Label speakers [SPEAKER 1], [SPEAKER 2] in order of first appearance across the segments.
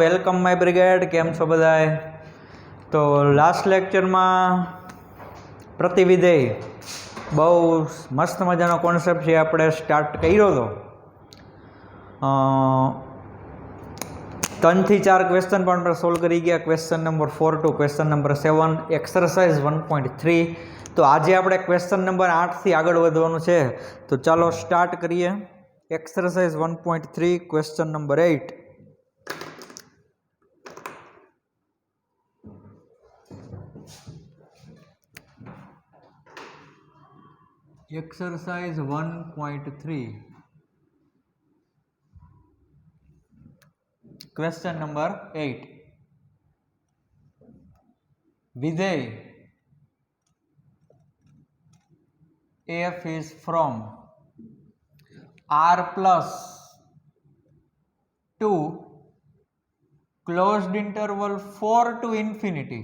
[SPEAKER 1] Welcome my brigade. કેમ છો બધાય? તો લાસ્ટ લેક્ચરમાં પ્રતિવિધેય બહુ મસ્ત મજાનો કોન્સેપ્ટ છે આપણે સ્ટાર્ટ કર્યો હતો. 3 થી 4 ક્વેશ્ચન પણ આપણે સોલ્વ કરી ગયા. Question number 4 to question number 7 exercise 1.3. તો આજે આપણે ક્વેશ્ચન નંબર 8 થી આગળ વધવાનું છે. તો ચાલો સ્ટાર્ટ કરીએ. Exercise 1.3 question number 8. Exercise 1.3 question number 8. વિધેય f is from r plus 2 closed interval 4 to infinity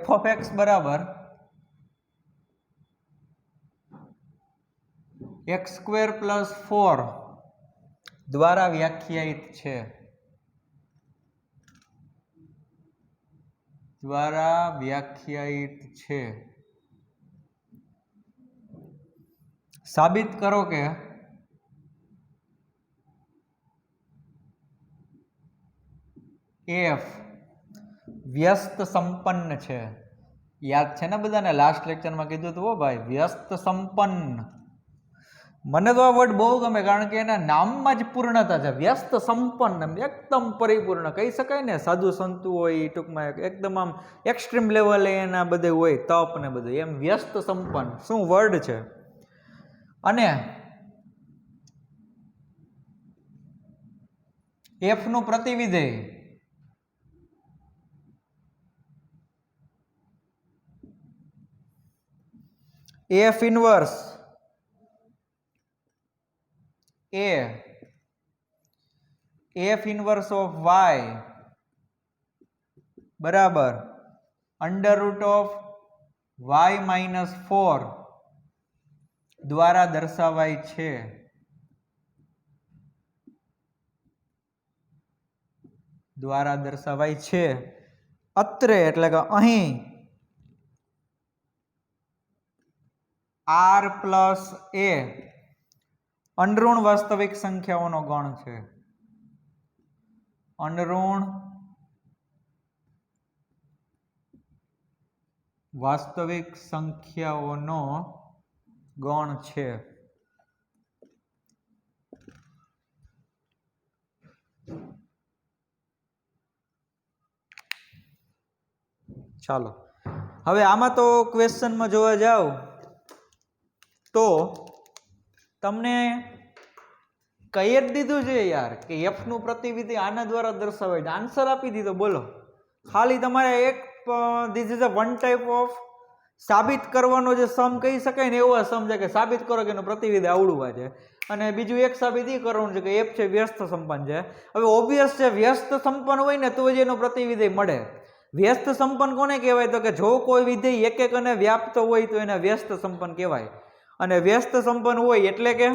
[SPEAKER 1] f of x બરાબર x સ્ક્વેર પ્લસ 4 દ્વારા વ્યાખ્યાયિત છે. સાબિત કરો કે f વ્યસ્ત સંપન્ન છે. યાદ છે ને બધાને? લાસ્ટ લેક્ચરમાં કીધું હતું હો ભાઈ, વ્યસ્ત સંપન્ન. મને તો આ વર્ડ બહુ ગમે, કારણ કે એના નામમાં જ પૂર્ણતા છે. વ્યસ્ત સંપન્ન, એકદમ પરિપૂર્ણ કહી શકાય ને. સાધુ સંતુ હોય, ટૂંકમાં એકદમ આમ એક્સ્ટ્રીમ લેવલે એના બધે હોય, તપ ને બધું, એમ વ્યસ્ત સંપન્ન. શું વર્ડ છે! અને f નું પ્રતિવિધેય f inverse f inverse of y બરાબર under root of y minus 4 દ્વારા દર્શાવાય છે. અત્રે એટલે કે અહીં r પ્લસ a અનઋણ વાસ્તવિક સંખ્યાઓનો ગણ છે. અનઋણ વાસ્તવિક સંખ્યાઓનો ગણ છે. ચાલો હવે આમાં તો ક્વેશ્ચનમાં જોવા જાવ તો તમને કહી જ દીધું છે યાર કે f નું પ્રતિવિધિ આના દ્વારા દર્શાવાય છે. આન્સર આપી દીધો. બોલો, ખાલી તમારે એક this is a one type of સાબિત કરવાનો જે સમ કહી શકાય ને, એવો સમ છે કે સાબિત કરો કે એનું પ્રતિવિધિ આવડવા છે. અને બીજું એક સાબિત એ કરવાનું છે કે f છે વ્યસ્ત સંપન્ન છે. હવે ઓબ્વિયસ છે, વ્યસ્ત સંપન્ન હોય ને તો જ એનો પ્રતિવિધિ મળે. વ્યસ્ત સંપન્ન કોને કહેવાય? તો કે જો કોઈ વિધેય એક એક અને વ્યાપ્ત હોય તો એને વ્યસ્ત સંપન્ન કહેવાય. અને વ્યસ્ત સંપન્ન હોય એટલે કે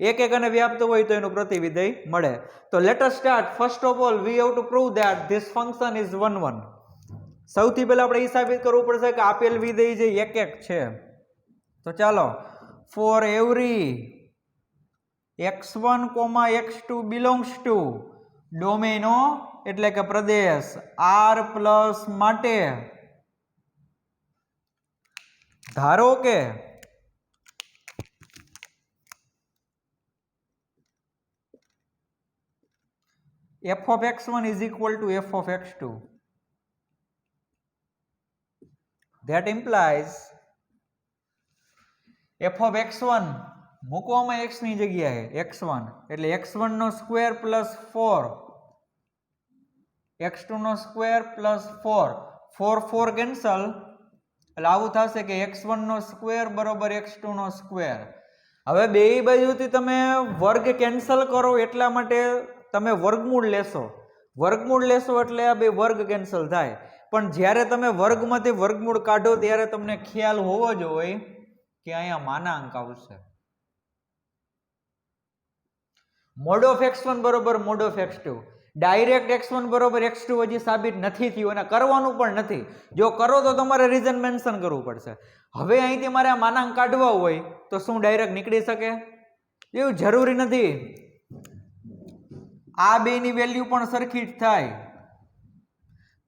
[SPEAKER 1] એક એક અને વ્યાપ્ત હોય તો એનું પ્રતિવિધેય મળે. તો let us start. First of all we have to prove that this function is 1 1. સૌથી પહેલા આપણે એ સાબિત કરવું પડશે કે આપેલ વિધેય જે એક એક છે. તો ચાલો, for every x1, x2 belongs to ડોમેનો એટલે કે પ્રદેશ r પ્લસ માટે ધારો કે f of x1 is equal to f of x2. That implies f of x1 મૂકવામાં x ની જગ્યાએ x1 એટલે x1 નો સ્ક્વેર પ્લસ 4 x2 નો સ્ક્વેર પ્લસ 4 4 કેન્સલ એટલે આવું થશે કે x1 નો સ્ક્વેર બરોબર x2 નો સ્ક્વેર. હવે બે બાજુથી તમે વર્ગ કેન્સલ કરો એટલા માટે તમે વર્ગમૂળ લેશો. વર્ગમૂળ લેશો એટલે આ બે વર્ગ કેન્સલ થાય. પણ જ્યારે તમે વર્ગમાંથી વર્ગમૂળ કાઢો ત્યારે તમને ખ્યાલ હોવો જોઈએ કે અહીંયા માનાંક આવશે. મોડ ઓફ x1 બરોબર mode of x2. Direct x1 બરોબર x2 હજી સાબિત નથી થયું અને કરવાનું પણ નથી. જો કરો તો તમારે રીઝન મેન્શન કરવું પડશે. હવે અહીંથી મારે આ માનાંક કાઢવા હોય તો શું ડાયરેક્ટ નીકળી શકે? એવું જરૂરી નથી. આ બેની વેલ્યુ પણ સરખી જ થાય.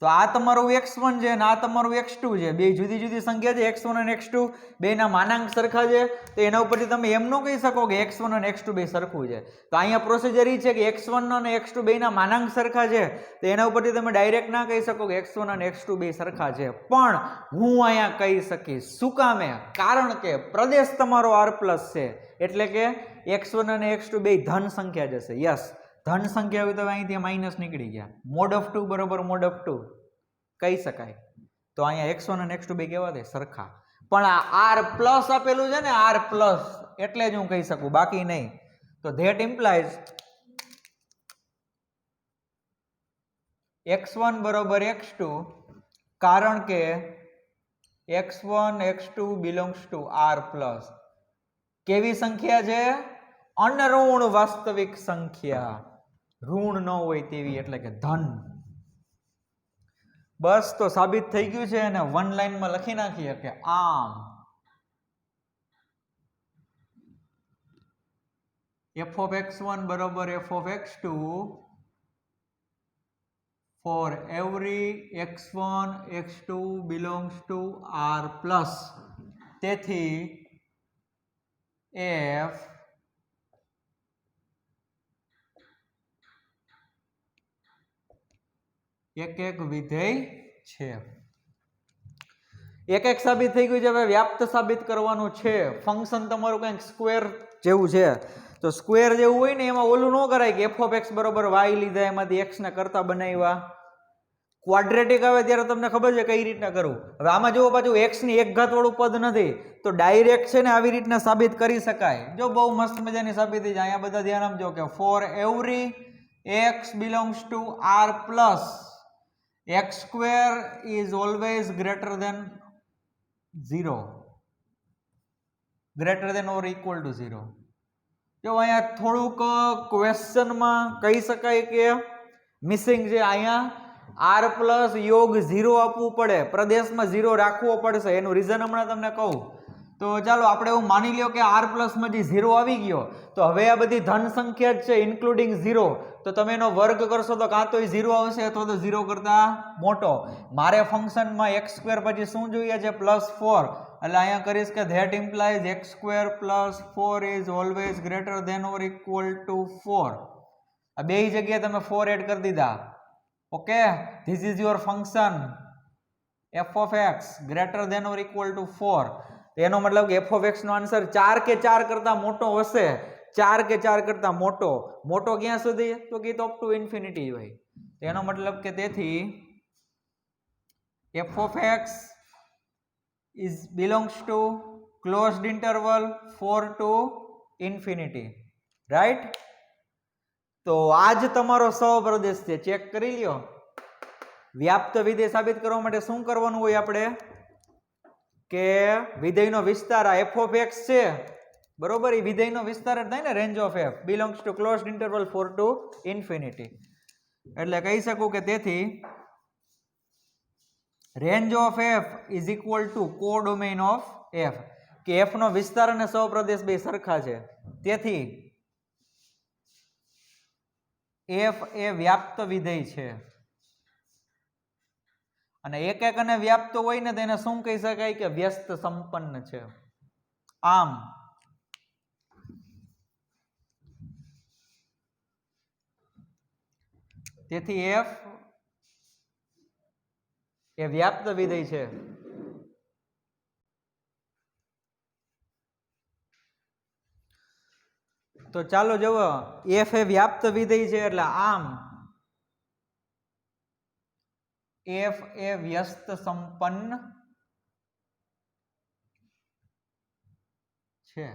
[SPEAKER 1] તો આ તમારું x1 છે અને આ તમારું x2 છે. બે જુદી જુદી સંખ્યા છે x1 અને x2. બેના માનાંક સરખા છે તો એના ઉપરથી તમે એમ ન કહી શકો કે x1 અને x2 બે સરખું છે. તો અહીંયા પ્રોસિજર એ છે કે x1 અને x2 બેના માનાંક સરખા છે તો એના ઉપરથી તમે ડાયરેક્ટ ના કહી શકો કે x1 અને x2 બે સરખા છે. પણ હું અહીંયા કહી શકીશ. શું કામે? કારણ કે પ્રદેશ તમારો r+ છે એટલે કે x1 અને x2 બે ધન સંખ્યા જશે. યસ, ધન સંખ્યા હોય તો અહીંથી માઇનસ નીકળી ગયા. મોડ ઓફ 2 બરોબર મોડ ઓફ 2 કહી શકાય. તો અહીંયા x1 અને x2 બે કેવા થાય? સરખા. પણ આ r+ આપેલું છે ને, r+ એટલે જ હું કહી શકું, બાકી નહીં. તો ધેટ ઇમ્પ્લાઇઝ x1 બરોબર x2 કારણ કે x1 x2 belongs to r+. કેવી સંખ્યા છે? અનઋણ વાસ્તવિક સંખ્યા, ઋણ ન હોય તેવી એટલે કે ધન. બસ તો સાબિત થઈ ગયું છે અને વન લાઈનમાં લખી નાખીએ કે આમ f of x1 બરોબર f of x2 for every x1 x2 belongs to r+. તેથી f એક એક વિધેય છે. એક એક સાબિત થઈ ગયું છે. હવે વ્યાપ્ત સાબિત કરવાનું છે. ફંક્શન તમારું કંઈક સ્ક્વેર જેવું છે તો સ્ક્વેર જેવું હોય ને એમાં ઓલું ન કરાય કે f of x બરોબર y લીધા એમાંથી x ને કરતા બનાવ્યા. ક્વાડ્રેટિક આવે ત્યારે તમને ખબર છે કઈ રીતના કરવું. હવે આમાં જુઓ પાછું x ની એક ઘાત વાળું પદ નથી તો ડાયરેક્ટ છે ને આવી રીતના સાબિત કરી શકાય. જો બહુ મસ્ત મજાની સાબિતી છે. અહીંયા બધા ધ્યાન આપજો કે for every x belongs to r+, x² is always greater than 0, greater than or equal to 0. જો અહીંયા થોડુંક ક્વેશ્ચનમાં કહી શકાય કે મિસિંગ છે. અહીંયા r+ યોગ 0 આપવું પડે, પ્રદેશમાં 0 રાખવો પડશે. એનું રીઝન હમણાં તમને કહું. તો ચાલો આપણે એવું માની લ્યો કે r+ માં જે 0 આવી ગયો તો હવે આ બધી ધન સંખ્યા જ છે ઇન્ક્લુડિંગ 0. તો તમે એનો વર્ગ કરશો તો કાં તો 0 આવશે અથવા તો 0 કરતા મોટો. મારે ફંક્શનમાં x² પછી શું જોઈએ છે? +4. એટલે અહીંયા કરીશ કે that implies x² + 4 is always greater than or equal to 4. આ બે જગ્યાએ તમે 4 એડ કરી દીધા. Okay, this is your function f of x greater than or equal to 4. એનો મતલબ કે f of x નો આન્સર 4 કે 4 કરતા મોટો હશે. 4 કે 4 કરતા મોટો. મોટો ક્યાં સુધી? તો કે અપ ટુ ઇન્ફિનિટી હોય. એનો મતલબ કે તેથી f of x is belongs to closed interval 4 to infinity, right? તો આજ તમારો સહપ્રદેશ છે. ચેક કરી લ્યો. વ્યાપ્ત વિધેય સાબિત કરવા માટે શું કરવાનું હોય? આપણે કે વિધેયનો વિસ્તાર આ f of x છે બરોબર, એ વિધેયનો વિસ્તાર જ થાય ને. Range of f belongs to closed interval 4 to infinity. એટલે કહી શકું કે તેથી range of f is equal to codomain of f, કે f નો વિસ્તાર અને સહપ્રદેશ બે સરખા છે. તેથી f એ વ્યાપ્ત વિધેય છે. અને એક એક અને વ્યાપ્ત હોય ને તેને શું કહી શકાય? કે વ્યસ્ત સંપન્ન છે. આમ તેથી f એ વ્યાપ્ત વિધેય છે. તો ચાલો જુઓ, f એ વ્યાપ્ત વિધેય છે એટલે આમ f એ વ્યસ્ત સંપન્ન છે.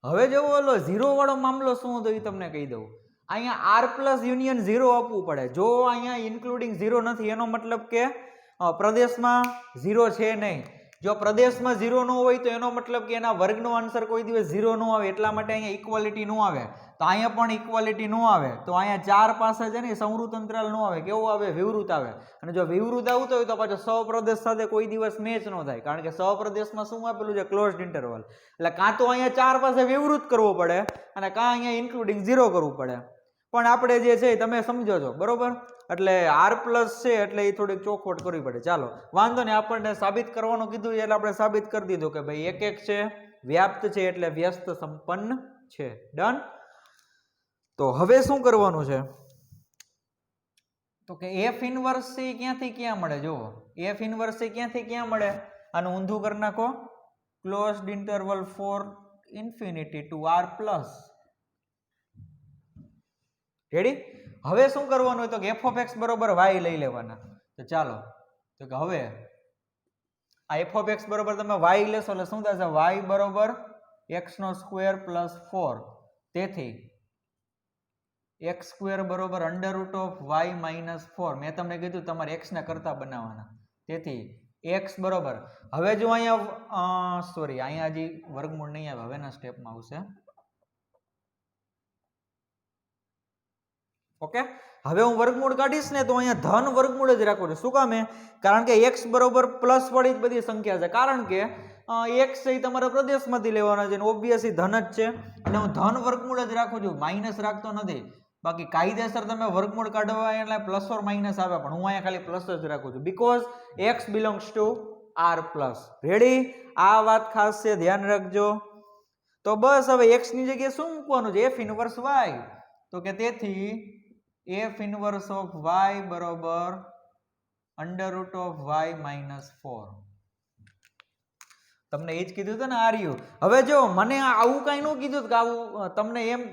[SPEAKER 1] હવે જો ઓલો 0 વાળો મામલો શું હતો એ તમને કહી દઉં. અહીંયા r+ યુનિયન 0 આપવું પડે. જો અહીંયા ઇન્ક્લુડિંગ 0 નથી એનો મતલબ કે પ્રદેશમાં 0 છે નહીં. જો પ્રદેશમાં 0 ન હોય તો એનો મતલબ કે એના વર્ગનો આન્સર કોઈ દિવસ 0 ન આવે, એટલા માટે અહીંયા ઇક્વાલિટી ન આવે. તો અહીંયા પણ ઇક્વાલિટી ન આવે, તો અહીંયા 4 પાસે છે ને સંવૃત અંતરાલ ન આવે, કેવું આવે? વિવૃત આવે. અને જો વિવૃત આવતો હોય તો પાછો સહપ્રદેશ સાથે કોઈ દિવસ મેચ ન થાય, કારણ કે સહપ્રદેશમાં શું આપેલું છે? Closed interval. એટલે કાં તો અહીંયા 4 પાસે વિવૃત કરવો પડે અને કાં અહીંયા ઇન્ક્લુડિંગ 0 કરવું પડે. પણ આપણે જે છે તમે સમજો છો, બરોબર? એટલે r પ્લસ છે એટલે એ થોડીક ચોખવટ કરવી પડે. ચાલો વાંધો નહીં, આપણને સાબિત કરવાનું કીધું એટલે આપણે સાબિત કરી દીધું કે ભાઈ એક છે, વ્યાપ્ત છે એટલે વ્યસ્ત સંપન્ન છે. ડન. તો હવે શું કરવાનું છે? તો કે f ઇન્વર્સ c ક્યાંથી ક્યાં મળે? જુઓ, f ઇન્વર્સ c ક્યાંથી ક્યાં મળે? આનું ઊંધું કરી નાખો. Closed interval four infinity to r plus. Ready? હવે શું કરવાનું હોય તો કે f of x બરોબર y લઈ લેવાના. તો ચાલો, તો કે હવે આ f of x બરોબર તમે y લેશો એટલે શું થશે? y બરોબર x નો સ્ક્વેર પ્લસ 4. તેથી x સ્ક્વેર બરોબર under root of y minus 4. મેં તમને કીધું તમારે x ને કરતા બનાવવાના. તેથી x બરોબર, હવે જો અહીંયા સોરી અહીંયા હજી વર્ગમૂળ નહીં આવે, હવેના સ્ટેપમાં આવશે. ઓકે, હવે હું વર્ગમૂળ કાઢીશ ને તો અહીંયા ધન વર્ગમૂળ જ રાખવું છે. શું કામ? કારણ કે x બરોબર પ્લસ વાળી જ બધી સંખ્યા છે, કારણ કે x છે એ તમારા પ્રદેશમાંથી લેવાના છે, ઓબ્વિયસલી ધન જ છે એટલે હું ધન વર્ગમૂળ જ રાખું છું, માઇનસ રાખતો નથી. બાકી કાયદેસર તમે વર્ગમૂળ કાઢવા એટલે પ્લસ ઓર માઇનસ આવે, પણ હું અહીંયા ખાલી પ્લસ જ રાખું છું, because x belongs to r plus. Ready? આ વાત ખાસ છે, ધ્યાન રાખજો. તો બસ હવે x ની જગ્યાએ શું મૂકવાનું છે? f inverse y. તો કે તેથી f ઇન્વર્સ ઓફ y બરોબર under root of y minus 4. તમને એ જ કીધું હતું ને આર્યુ. હવે જો મને આવું કાંઈ ન કીધું કે આવું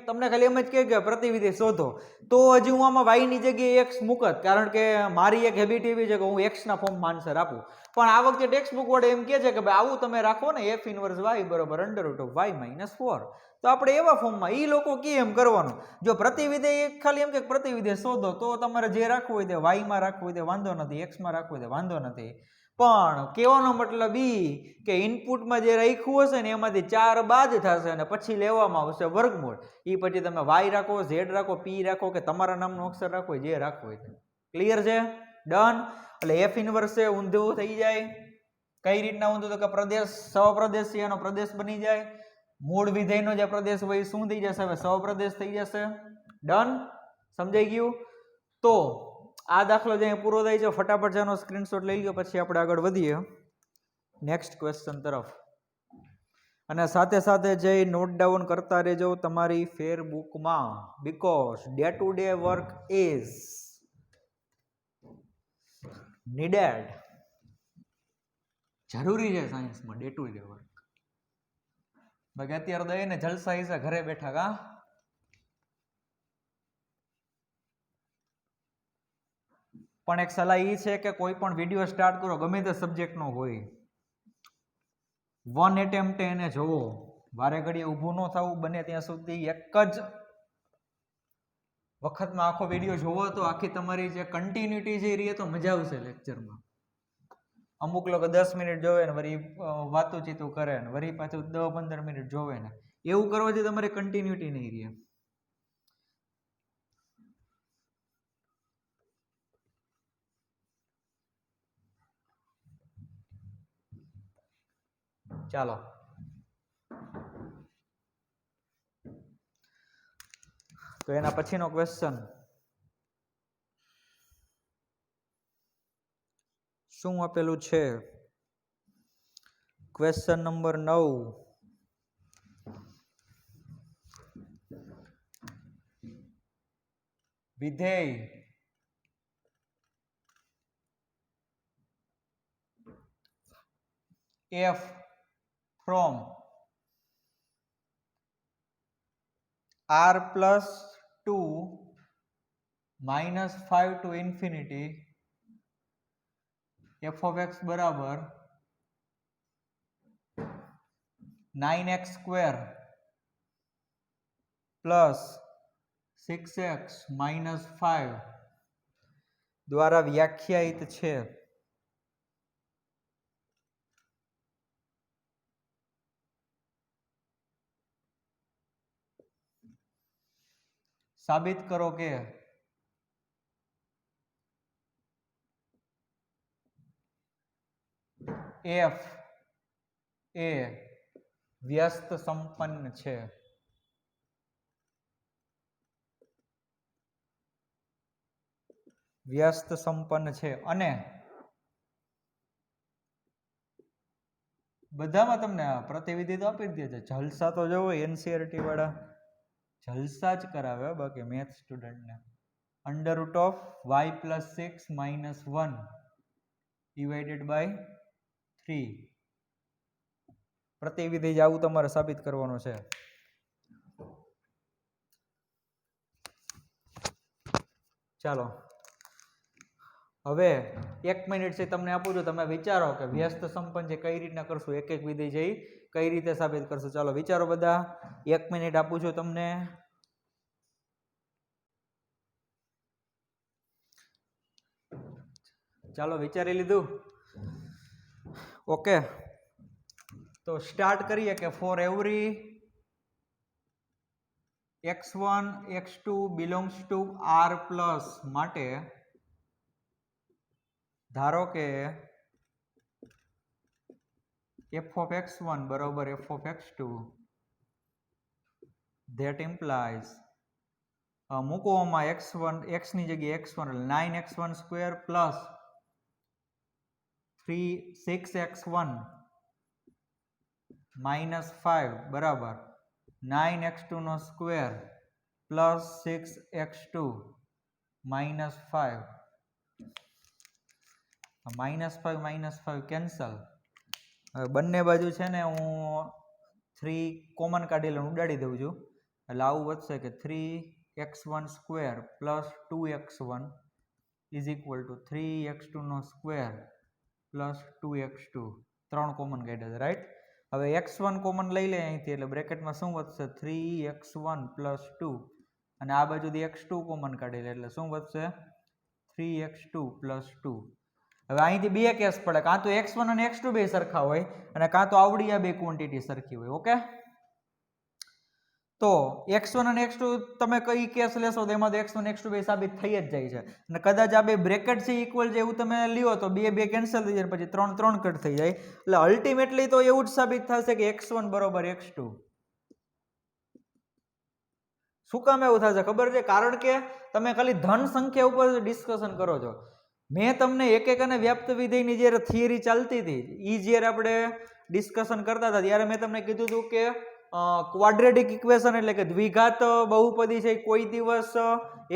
[SPEAKER 1] તમને ખાલી એમ જ કહે કે પ્રતિવિધિ શોધો, તો હજી હું આમાં y ની જગ્યાએ x મૂકત, કારણ કે મારી એક હેબિટ એવી છે કે હું x ના ફોર્મમાં આન્સર આપું. પણ આ વખતે ટેક્સ્ટ બુક વડે એમ કહે છે કે ભાઈ આવું તમે રાખો ને, f ઇન્વર્સ y બરોબર under root of y minus 4. તો આપણે એવા ફોર્મમાં એ લોકો કે એમ કરવાનું. જો પ્રતિવિધિ ખાલી એમ કે પ્રતિવિધિ શોધો તો તમારે જે રાખવું હોય તે y માં રાખવું હોય તે વાંધો નથી, x માં રાખવું હોય તે વાંધો નથી. પણ કહેવાનો મતલબ કે ઇનપુટમાં જે રાખ્યું હશે ને એમાંથી 4 બાદ થશે અને પછી લેવામાં આવશે વર્ગમૂળ. એ પછી તમે y રાખો, z રાખો, p રાખો કે તમારા નામનો અક્ષર રાખો, જે રાખવો હોય. ક્લિયર છે? ડન. એટલે f ઇન્વર્સ છે ઊંધું થઈ જાય. કઈ રીતના ઊંધું? તો કે પ્રદેશ સહપ્રદેશ છે એનો પ્રદેશ બની જાય, મૂળ વિધેયનો જે પ્રદેશ હોય શું થઈ જશે? હવે સહપ્રદેશ થઈ જશે. ડન. સમજાઈ ગયું? તો આ દાખલો જે પૂરો થાય છે, ફટાફટ જેનો સ્ક્રીનશોટ લઈ લો, પછી આપણે આગળ વધીએ નેક્સ્ટ ક્વેશ્ચન તરફ. અને સાથે સાથે જઈ નોટ ડાઉન કરતા રહેજો તમારી ફેરબુકમાં, because day to day work is needed. જરૂરી છે સાયન્સમાં ડે ટુ ડે વર્ક. બાકી અત્યારે દઈ ને જલસા હિસા ઘરે બેઠા કા. પણ એક સલાહ એ છે કે કોઈ પણ વિડીયો સ્ટાર્ટ કરો, ગમે તે સબ્જેક્ટનો હોય, 1 એટેમ્પ્ટ એને જોવો, વારે ઘડીએ ઊભું ન થવું, બને ત્યાં સુધી એક જ વખતમાં આખો વિડીયો જોવો તો આખી તમારી જે કન્ટિન્યુટી છે એ રહે તો મજા આવશે લેક્ચરમાં. અમુક લોકો 10 મિનિટ જોવે ને વળી વાતું કરે ને વળી પાછું 10-15 મિનિટ જોવે ને, એવું કરવાથી તમારે કન્ટિન્યુટી નહીં રહે. ચાલો તો એના પછીનો ક્વેશ્ચન શું આપેલું છે? Question number 9. વિધેય f from r plus 2 minus 5 to infinity f of x बराबर 9x square plus 6x minus 5 દ્વારા વ્યાખ્યાયિત છે. સાબિત કરો કે એફ એ વ્યસ્ત સંપન્ન છે. વ્યસ્ત સંપન્ન છે અને બધામાં તમને પ્રતિવિધિ તો આપી જ દે છે. જલસા તો જોવો એનસીઆરટી વાળા જલસા જ કરાવે, બાકી મેથ સ્ટુડન્ટને. √y+6 - 1 divided by 3. પ્રતિવિધિ જ આવું તમારે સાબિત કરવાનું છે. ચાલો હવે 1 મિનિટ છે તમને આપું છું, તમે વિચારો કે વ્યસ્ત સંપન્ન છે કઈ રીતના કરશું, એક એક વિધિ છે કઈ રીતે સાબિત કરશું. ચાલો વિચારો બધા, 1 મિનિટ આપું છું તમને. ચાલો વિચારી લીધું? ઓકે, તો સ્ટાર્ટ કરીએ કે four every x1 x2 belongs two r plus માટે ધારો કે f of x1 બરાબર f of x2, that implies મૂકવામાં x1 x ની જગ્યાએ x1 9x1 square plus 6x1 minus 5 બરાબર 9x2 નો square plus 6x2 minus 5. -5 cancel. હવે બંને બાજુ છે ને હું 3 કોમન કાઢી લઉં, ઉડાડી દઉં છું, એટલે આવું વધશે કે 3x1 square plus 2x1 is equal to 3x2 નો સ્ક્વેર પ્લસ 2x2. 3 કોમન કાઢ્યા છે, રાઈટ? હવે x1 કોમન લઈ લે અહીંથી, એટલે બ્રેકેટમાં શું વધશે 3x1 પ્લસ 2, અને આ બાજુથી x2 કોમન કાઢી લે એટલે શું વધશે 3x2 પ્લસ 2. હવે અહીંથી બે કેસ પડે, કાં તો x1 અને x2 બે સરખા હોય અને કાં તો આવડી આ બે ક્વોન્ટિટી સરખી હોય. ઓકે, તો x1 અને x2 તમે કઈ કેસ લેશો તો એમાં તો x1 x2 બે સાબિત થઈ જ જાય છે, અને કદાચ આ બે બ્રેકેટ છે ઇક્વલ છે એવું તમે લ્યો તો બે કેન્સલ થઈ જાય, પછી 3 કટ થઈ જાય, એટલે અલ્ટિમેટલી તો એવું જ સાબિત થશે કે x1 બરોબર x2. શું કામ એવું થશે ખબર છે? કારણ કે તમે ખાલી ધન સંખ્યા ઉપર ડિસ્કશન કરો છો. મેં તમને એક અને વ્યાપ્ત વિધેયની જ્યારે થિયરી ચાલતી હતી એ જ્યારે આપણે ડિસ્કશન કરતા હતા ત્યારે મેં તમને કીધું હતું કે ક્વાડ્રેટિક ઇક્વેશન એટલે કે દ્વિઘાત બહુપદી છે કોઈ દિવસ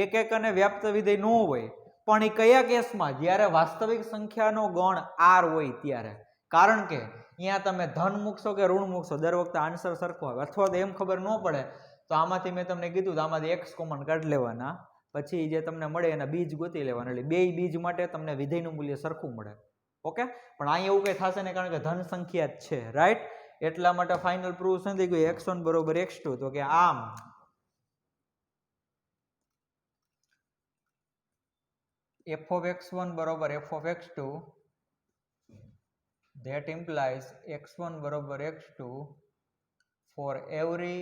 [SPEAKER 1] એક અને વ્યાપ્ત વિધેય ન હોય, પણ એ કયા કેસમાં? જ્યારે વાસ્તવિક સંખ્યાનો ગણ r હોય ત્યારે. કારણ કે અહીંયા તમે ધન મૂકશો કે ઋણ મૂકશો દર વખતે આન્સર સરખો આવે, અથવા તો એમ ખબર ન પડે તો આમાંથી મેં તમને કીધું તો આમાંથી x કોમન કાઢી લેવાના, પછી જે તમને મળે એના બીજ ગોતી લેવાના, એટલે બે બીજ માટે તમને વિધેયનું મૂલ્ય સરખું મળે. ઓકે, પણ અહીંયા એવું કંઈ થશે નહીં કારણ કે ધન સંખ્યા જ છે, રાઈટ? એટલા માટે ફાઇનલ પ્રૂફ શું થઈ ગયું? x1 બરોબર x2. તો કે આમ f of x1 બરોબર f of x2, that implies x1 બરોબર x2 for every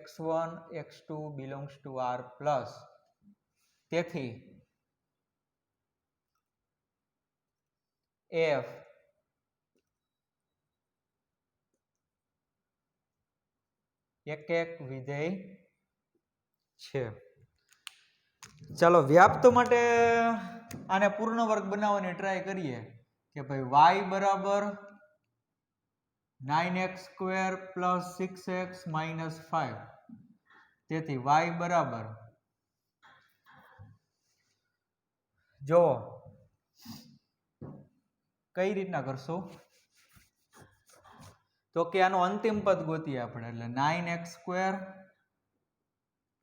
[SPEAKER 1] x1 x2 belongs to r plus. તેથી f એક વિધેય છે. ચાલો વ્યાપ્ત માટે આને પૂર્ણ વર્ગ બનાવવાની ટ્રાય કરીએ કે ભાઈ y બરાબર 9x square plus 6x minus 5. તેથી y બરાબર, જો કઈ રીતના કરશું તો કે આનો અંતિમ પદ ગોતીએ આપણે, એટલે 9x સ્ક્વેર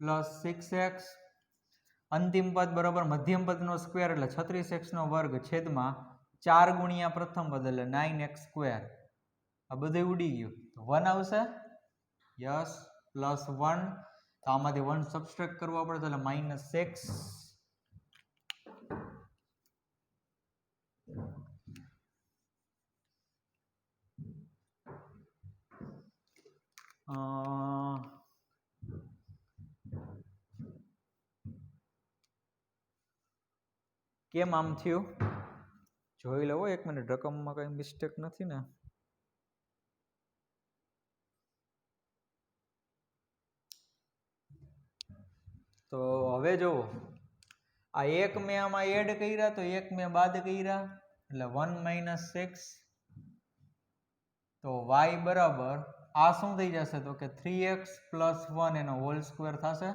[SPEAKER 1] પ્લસ 6x, અંતિમ પદ બરાબર મધ્યમ પદનો સ્ક્વેર એટલે 36x નો વર્ગ છેદમાં 4 ગુણ્યા પ્રથમ પદ એટલે 9x સ્ક્વેર. આ બધું ઉડી ગયું, 1 આવશે, યસ, પ્લસ 1, તો આમાંથી 1 સબસ્ટ્રેક્ટ કરવો પડે એટલે -6. કેમ આમ થયું જોઈ લો. 1 મિનિટ, રકમમાં કઈ મિસ્ટેક નથી ને? તો હવે જુઓ, આ એક મેં આમાં એડ કર્યા તો એક મેં બાદ કર્યા, એટલે 1 - 6. તો y બરાબર આ શું થઈ જશે તો કે 3x + 1 એનો હોલ સ્ક્વેર થશે.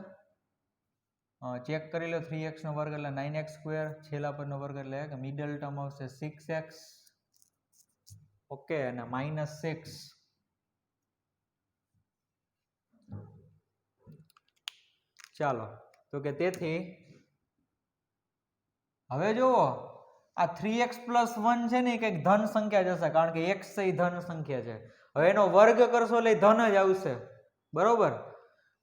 [SPEAKER 1] ચેક કરી લો, 3x નો વર્ગ એટલે 9x², છેલ્લા પદનો વર્ગ એટલે કે મિડલ ટર્મ આવશે 6x. ઓકે, અને -6. ચાલો, તો કે તેથી હવે જુઓ આ 3x + 1 છે ને કંઈક ધન સંખ્યા જશે, કારણ કે x એ ધન સંખ્યા છે. હવે એનો વર્ગ કરશો એટલે ધન જ આવશે, બરોબર.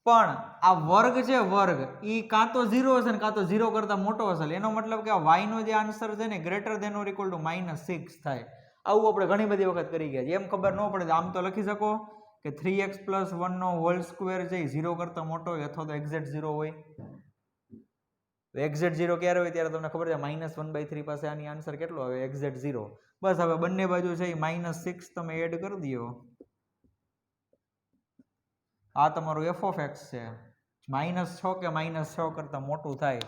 [SPEAKER 1] પણ આ વર્ગ છે, વર્ગ એ કાં તો 0 હશે ને કાં તો 0 કરતા મોટો હશે. એનો મતલબ કે આ y નો જે આન્સર છે ને greater than or equal to -6 થાય. આવું આપણે ઘણી બધી વખત કરી ગયા. એમ ખબર ન પડે આમ તો લખી શકો કે 3x + 1 નો હોલ સ્ક્વેર છે 0 કરતા મોટો હોય અથવા તો એક્ઝેક્ટ 0 હોય. એક્ઝેક્ટ 0 ક્યારે હોય ત્યારે તમને ખબર છે -1/3 પાસે આની આન્સર કેટલો આવે? એક્ઝેક્ટ 0. બસ હવે બંને બાજુ છે -6 તમે એડ કરી દો. આ તમારું f(x) છે. -6 કે -6 કરતા મોટું થાય.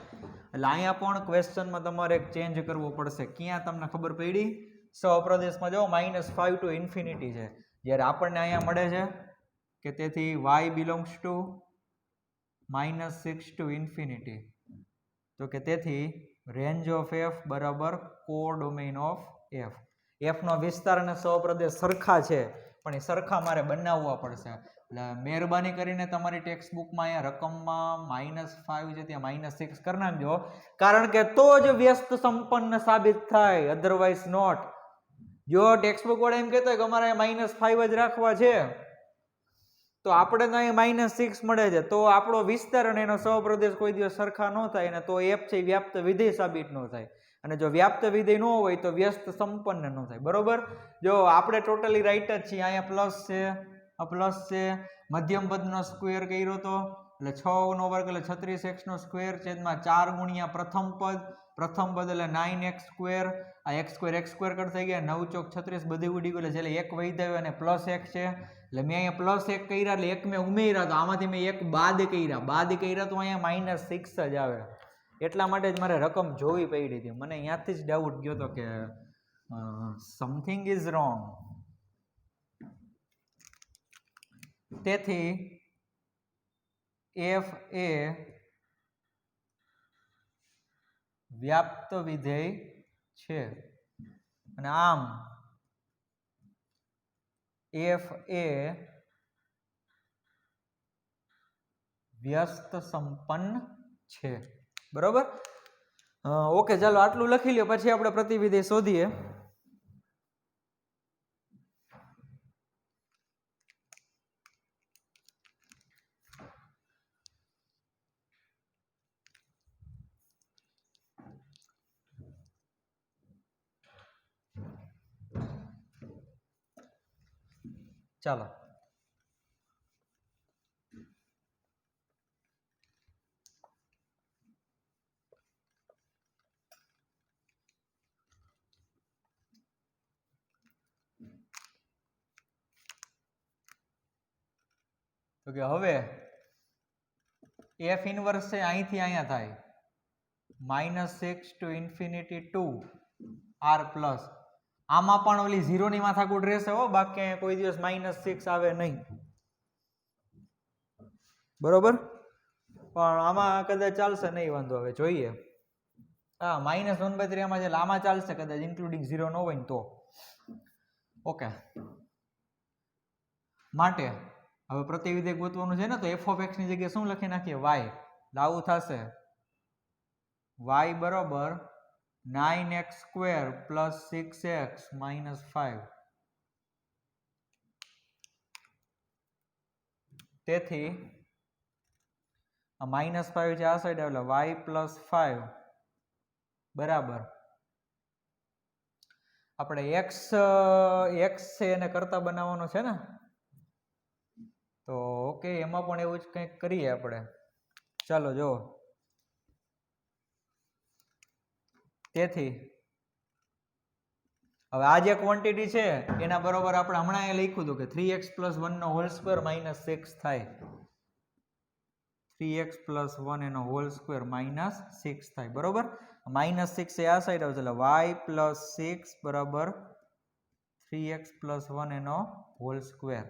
[SPEAKER 1] એટલે અહીંયા પણ ક્વેશ્ચનમાં તમારે એક ચેન્જ કરવો પડશે. ક્યાં તમને ખબર પડી? સહપ્રદેશમાં જો -5 to infinity છે, જ્યારે આપણને અહીંયા મળે છે કે તેથી y belongs to -6 to infinity. તો કે તેથી રેન્જ ઓફ f બરાબર કોડોમેઇન ઓફ f. f નો વિસ્તાર અને સહપ્રદેશ સરખા છે, પણ એ સરખા મારે બનાવવા પડશે. એટલે મહેરબાની કરીને તમારી ટેક્સ્ટ બુકમાં અહીંયા રકમમાં -5 છે ત્યાં -6 કરી નાખજો, કારણ કે તો જ વ્યસ્ત સંપન્ન સાબિત થાય, અધરવાઇઝ નોટ. જો ટેક્સ્ટ બુક વાળા એમ કહેતા હોય કે અમારે -5 જ રાખવા છે, તો આપણે તો અહીંયા -6 મળે છે, તો આપણો વિસ્તાર અને એનો સહપ્રદેશ કોઈ દિવસ સરખા ન થાય, અને તો f છે વ્યાપ્ત વિધેય સાબિત ન થાય. અને જો વ્યાપ્ત વિધેય ન હોય તો વ્યસ્ત સંપન્ન ન થાય, બરોબર. જો આપણે ટોટલી રાઈટ જ છીએ. અહીંયા પ્લસ છે, આ પ્લસ છે, મધ્યમ પદનો સ્ક્વેર કર્યો તો એટલે 6 નો વર્ગ એટલે 36x નો સ્ક્વેર છેદમાં 4 ગુણ્યા પ્રથમ પદ એટલે 9x². આ x² કટ થઈ ગયા, 9 ચોક 36 બધી ઉડી ગયું, એટલે છેલ્લે 1 વૈધ્ય અને +1 છે. એટલે મેં અહીંયા +1 કર્યા એટલે 1 મેં ઉમેર્યા, તો આમાંથી મેં 1 બાદ કર્યા તો અહીંયા -6 જ આવે. એટલા માટે જ મારે રકમ જોવી પડી હતી. મને અહીંયાથી જ ડાઉટ ગયો હતો કે સમથિંગ ઇઝ રોંગ. તેથી f એ વ્યાપ્ત વિધેય છે, અને આમ f એ વ્યસ્ત સંપન્ન છે, બરોબર. ઓકે, ચાલો આટલું લખી લ્યો, પછી આપણે પ્રતિવિધેય શોધીએ. ચાલો, તો કે હવે f ઇનવર્સ છે અહીંથી અહીંયા થાય -6 to infinity 2 r પ્લસ. આમાં પણ ઓલી 0 ની માથાકૂટ રહેશે હો, બાકી કોઈ દિવસ -6 આવે નહીં, બરોબર. પણ આમાં કદાચ ચાલશે નહીં, વાંધો હવે જોઈએ. હા, -1/3 આમાં છે, આમાં ચાલશે કદાચ ઇન્ક્લુડિંગ 0 ન હોય ને તો. ઓકે, માટે હવે પ્રતિવિધેય ગોતવાનું છે ને, તો f(x) ની જગ્યાએ શું લખી નાખીએ? y. આવું થશે y બરાબર 9x² + 6x - 5. તેથી આ -5 છે આ સાઈડ એટલે y + 5 બરાબર આપણે x છે એને કરતા બનાવવાનો છે ને, તો ઓકે એમાં પણ એવું જ કંઈક કરીએ આપણે. ચાલો જો તેથી હવે આ જે ક્વોન્ટિટી છે એના બરોબર આપણે હમણાં એ લખ્યું હતું કે 3x + 1 નો હોલ સ્ક્વેર - 6 થાય. 3x + 1 એનો હોલ સ્ક્વેર -6 થાય. બરોબર, -6 એ આ સાઈડ આવશે એટલે y + 6 બરાબર 3x + 1 એનો હોલ સ્ક્વેર.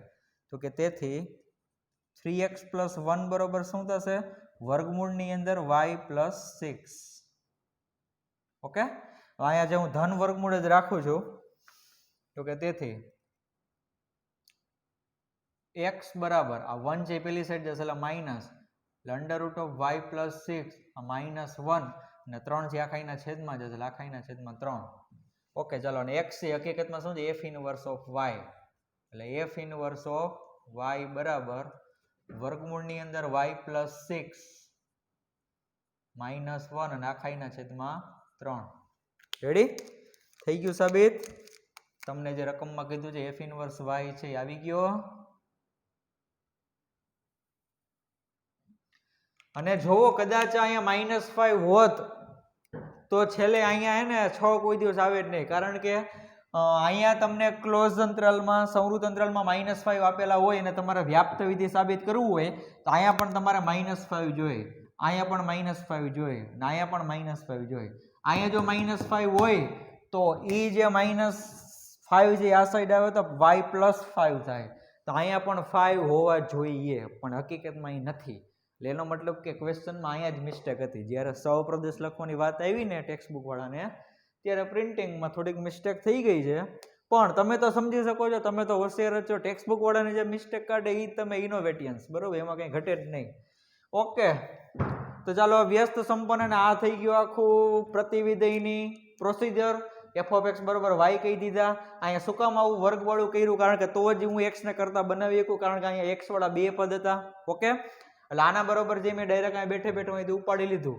[SPEAKER 1] તો કે તેથી 3x + 1 બરોબર શું થશે? વર્ગમૂળની અંદર y + 6. ઓકે, અહીંયા જે હું ધન વર્ગમૂળ જ રાખું છું. તો કે તેથી x બરાબર આ 1 છે પેલી સાઈડ જશે એટલે માઇનસ, એટલે √y + 6 આ -1 અને 3 છે આખાઈના છેદમાં જશે એટલે આખાઈના છેદમાં 3. ઓકે, ચાલો, અને x એ હકીકતમાં શું છે? f inverse of y. એટલે f ઇનવર્સ ઓફ y બરાબર વર્ગમૂળની અંદર y + 6 -1 અને આખાઈના છેદમાં 3. રેડી થઈ ગયું સાબિત? તમને જે રકમમાં કીધું છે f ઇનવર્સ y છે એ આવી ગયો. અને જોવો કદાચ અહીંયા -5 હોત તો છેલ્લે અહીંયા હે ને 6 કોઈ દિવસ આવે જ નહીં, કારણ કે અહીંયા તમને ક્લોઝ અંતરાલમાં સંવૃત અંતરાલમાં -5 આપેલા હોય અને તમારે વ્યાપ્ત વિધિ સાબિત કરવું હોય તો અહીંયા પણ તમારે -5 જોઈએ, અહીંયા પણ -5 જોઈએ, અને અહીંયા પણ -5 જોઈએ. અહીંયા જો -5 હોય તો એ જે -5 જે આ સાઈડ આવે તો y + 5 થાય. તો અહીંયા પણ 5 હોવા જોઈએ, પણ હકીકતમાં એ નથી. એનો મતલબ કે ક્વેશ્ચનમાં અહીંયા જ મિસ્ટેક હતી. જ્યારે સહપ્રદેશ લખવાની વાત આવી ને ટેક્સ્ટ બુક વાળાને, ત્યારે પ્રિન્ટિંગમાં થોડીક મિસ્ટેક થઈ ગઈ છે. પણ તમે તો સમજી શકો છો, તમે તો હોશિયાર જ છો. ટેક્સ્ટ બુક વાળાની જે મિસ્ટેક કાઢે એ તમે ઇનોવેટિયન્સ, બરોબર, એમાં કંઈ ઘટે જ નહીં. ઓકે, તો ચાલો, વ્યસ્ત સંપન્ન આ થઈ ગયું આખું પ્રતિવિધેયની પ્રોસિજર. f(x) બરોબર y કહી દીધા. અહીંયા શું કામ આવું વર્ગવાળું કર્યું? કારણ કે તો જ હું x ને કરતા બનાવી શકું, કારણ કે અહીંયા x વાળા બે પદ હતા. ઓકે, એટલે આના બરોબર જે મેં ડાયરેક્ટ અહીંયા બેઠે બેઠું અહીંથી ઉપાડી લીધું.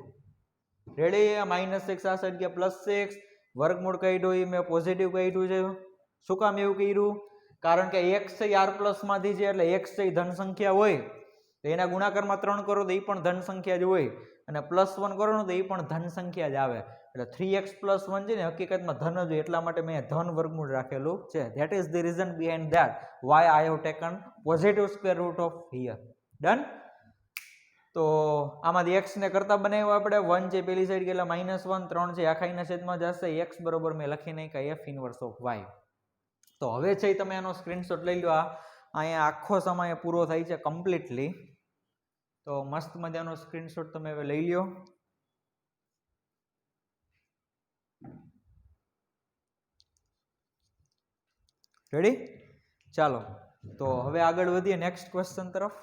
[SPEAKER 1] રેડી, -6 આ સાઈડ ગયા +6, વર્ગમૂળ કાઢ્યું એ મેં પોઝિટિવ કાઢ્યું છે. શું કામ એવું કર્યું? કારણ કે x છે r પ્લસ માંથી છે, એટલે x છે ધન સંખ્યા હોય તો એના ગુણાકારમાં 3 કરો તો એ પણ ધન સંખ્યા જ હોય, અને +1 કરો ને તો એ પણ ધન સંખ્યા જ આવે. એટલે 3x + 1 છે ને હકીકતમાં ધન જ હોય, એટલા માટે મેં ધન વર્ગમૂળ રાખેલું છે. That is the reason behind that why I have taken positive square root of here. Done. તો આમાંથી x ને કરતા બનાવ્યો આપણે. 1 છે પેલી સાઈડ ગયેલા -1, 3 છે આખાઈના છેદમાં જશે. x બરોબર મેં લખી નાખ્યા f ઇનવર્સ ઓફ y. તો હવે છે તમે આનો સ્ક્રીનશોટ લઈ લો. અહીંયા આખો સમય પૂરો થાય છે કમ્પ્લીટલી. તો મસ્ત મજાનો સ્ક્રીનશોટ તમે હવે લઈ લ્યો. રેડી? ચાલો, તો હવે આગળ વધીએ નેક્સ્ટ ક્વેશ્ચન તરફ.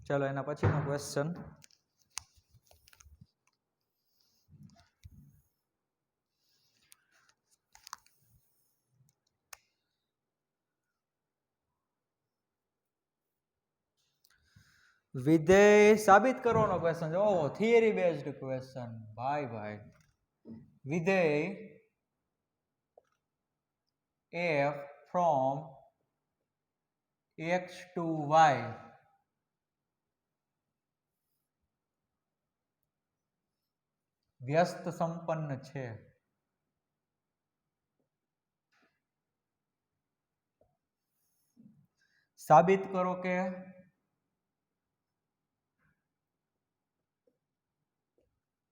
[SPEAKER 1] ચાલો, એના પછીનો ક્વેશ્ચન. વિધેય સાબિત કરવાનો ક્વેશ્ચન છે. ઓહો, થિયરી બેઝડ ક્વેશ્ચન. ભાઈ વિધેય f from x to y વ્યસ્ત સંપન્ન છે. સાબિત કરો કે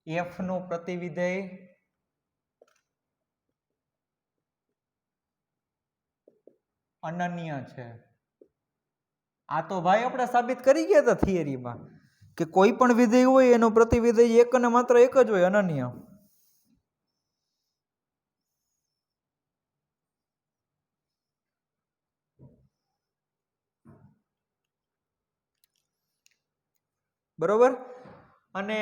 [SPEAKER 1] f નું પ્રતિવિધેય અનન્ય છે. આ તો ભાઈ આપણે સાબિત કરી ગયા હતા થિયરીમાં કે કોઈ પણ વિધેય હોય એનું પ્રતિવિધેય એક અને માત્ર એક જ હોય, અનન્ય. બરોબર. અને